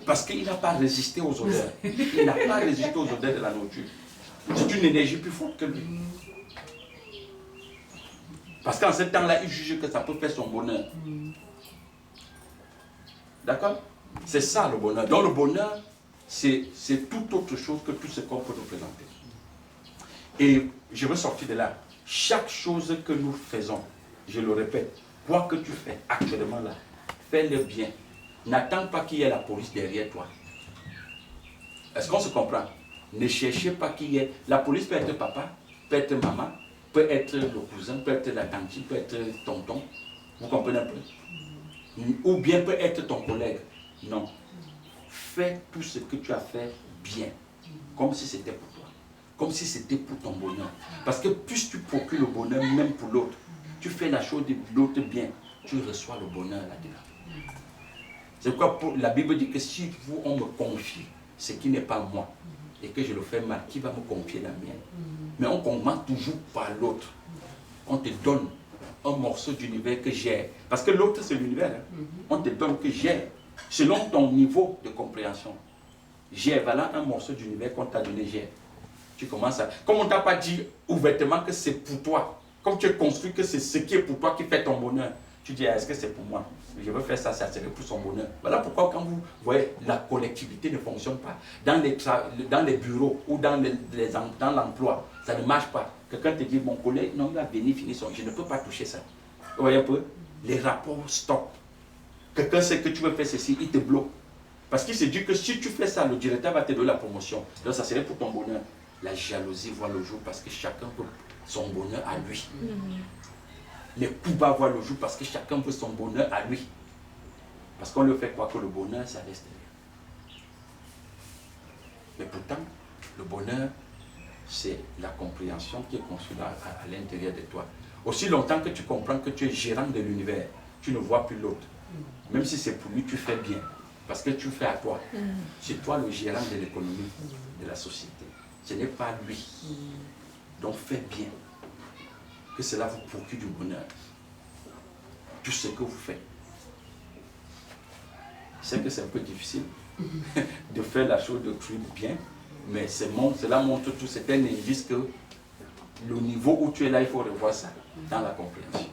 Parce qu'il n'a pas résisté aux odeurs. Il n'a pas résisté aux odeurs de la nourriture. C'est une énergie plus forte que lui. Parce qu'en ce temps-là, il juge que ça peut faire son bonheur. D'accord? C'est ça le bonheur. Donc le bonheur, c'est tout autre chose que tout ce qu'on peut nous présenter. Et je veux sortir de là. Chaque chose que nous faisons, je le répète, quoi que tu fais actuellement là, fais-le bien. N'attends pas qu'il y ait la police derrière toi. Est-ce qu'on se comprend? Ne cherchez pas qu'il y ait... La police peut être papa, peut être maman, peut être le cousin, peut être la tante, peut être tonton. Vous comprenez un peu? Ou bien peut être ton collègue. Non. Fais tout ce que tu as fait bien. Comme si c'était pour toi. Comme si c'était pour ton bonheur. Parce que plus tu procures le bonheur, même pour l'autre, tu fais la chose de l'autre bien, tu reçois le bonheur là-dedans. C'est pourquoi la Bible dit que si on me confie ce qui n'est pas moi, et que je le fais mal, qui va me confier la mienne? Mais on commence toujours par l'autre. On te donne un morceau d'univers que j'ai. Parce que l'autre c'est l'univers. On te donne que j'ai. selon ton niveau de compréhension. G, voilà un morceau d'univers qu'on t'a donné, G. Tu commences à... Comme on ne t'a pas dit ouvertement que c'est pour toi, comme tu es construit que c'est ce qui est pour toi qui fait ton bonheur, tu dis, est-ce que c'est pour moi? Je veux faire ça, ça serait pour son bonheur. Voilà pourquoi quand vous voyez, la collectivité ne fonctionne pas. Dans les bureaux ou dans l'emploi, ça ne marche pas. Quelqu'un te dit, mon collègue, non, il va venir finir son... Je ne peux pas toucher ça. Vous voyez un peu? Les rapports stoppent. Quelqu'un sait que tu veux faire ceci, il te bloque. Parce qu'il se dit que si tu fais ça, le directeur va te donner la promotion. Donc ça serait pour ton bonheur. La jalousie voit le jour parce que chacun veut son bonheur à lui. Les coups bas voient le jour parce que chacun veut son bonheur à lui. Parce qu'on lui fait croire que le bonheur, c'est à l'extérieur. Mais pourtant, le bonheur, c'est la compréhension qui est construite à l'intérieur de toi. Aussi longtemps que tu comprends que tu es gérant de l'univers, tu ne vois plus l'autre. Même si c'est pour lui, tu fais bien. Parce que tu fais à toi. C'est toi le gérant de l'économie, de la société. Ce n'est pas lui. Donc fais bien. Que cela vous procure du bonheur. Tout ce que vous faites. Je sais que c'est un peu difficile de faire la chose de truc bien, mais cela montre tout. C'est un indice que le niveau où tu es là, il faut revoir ça dans la compréhension.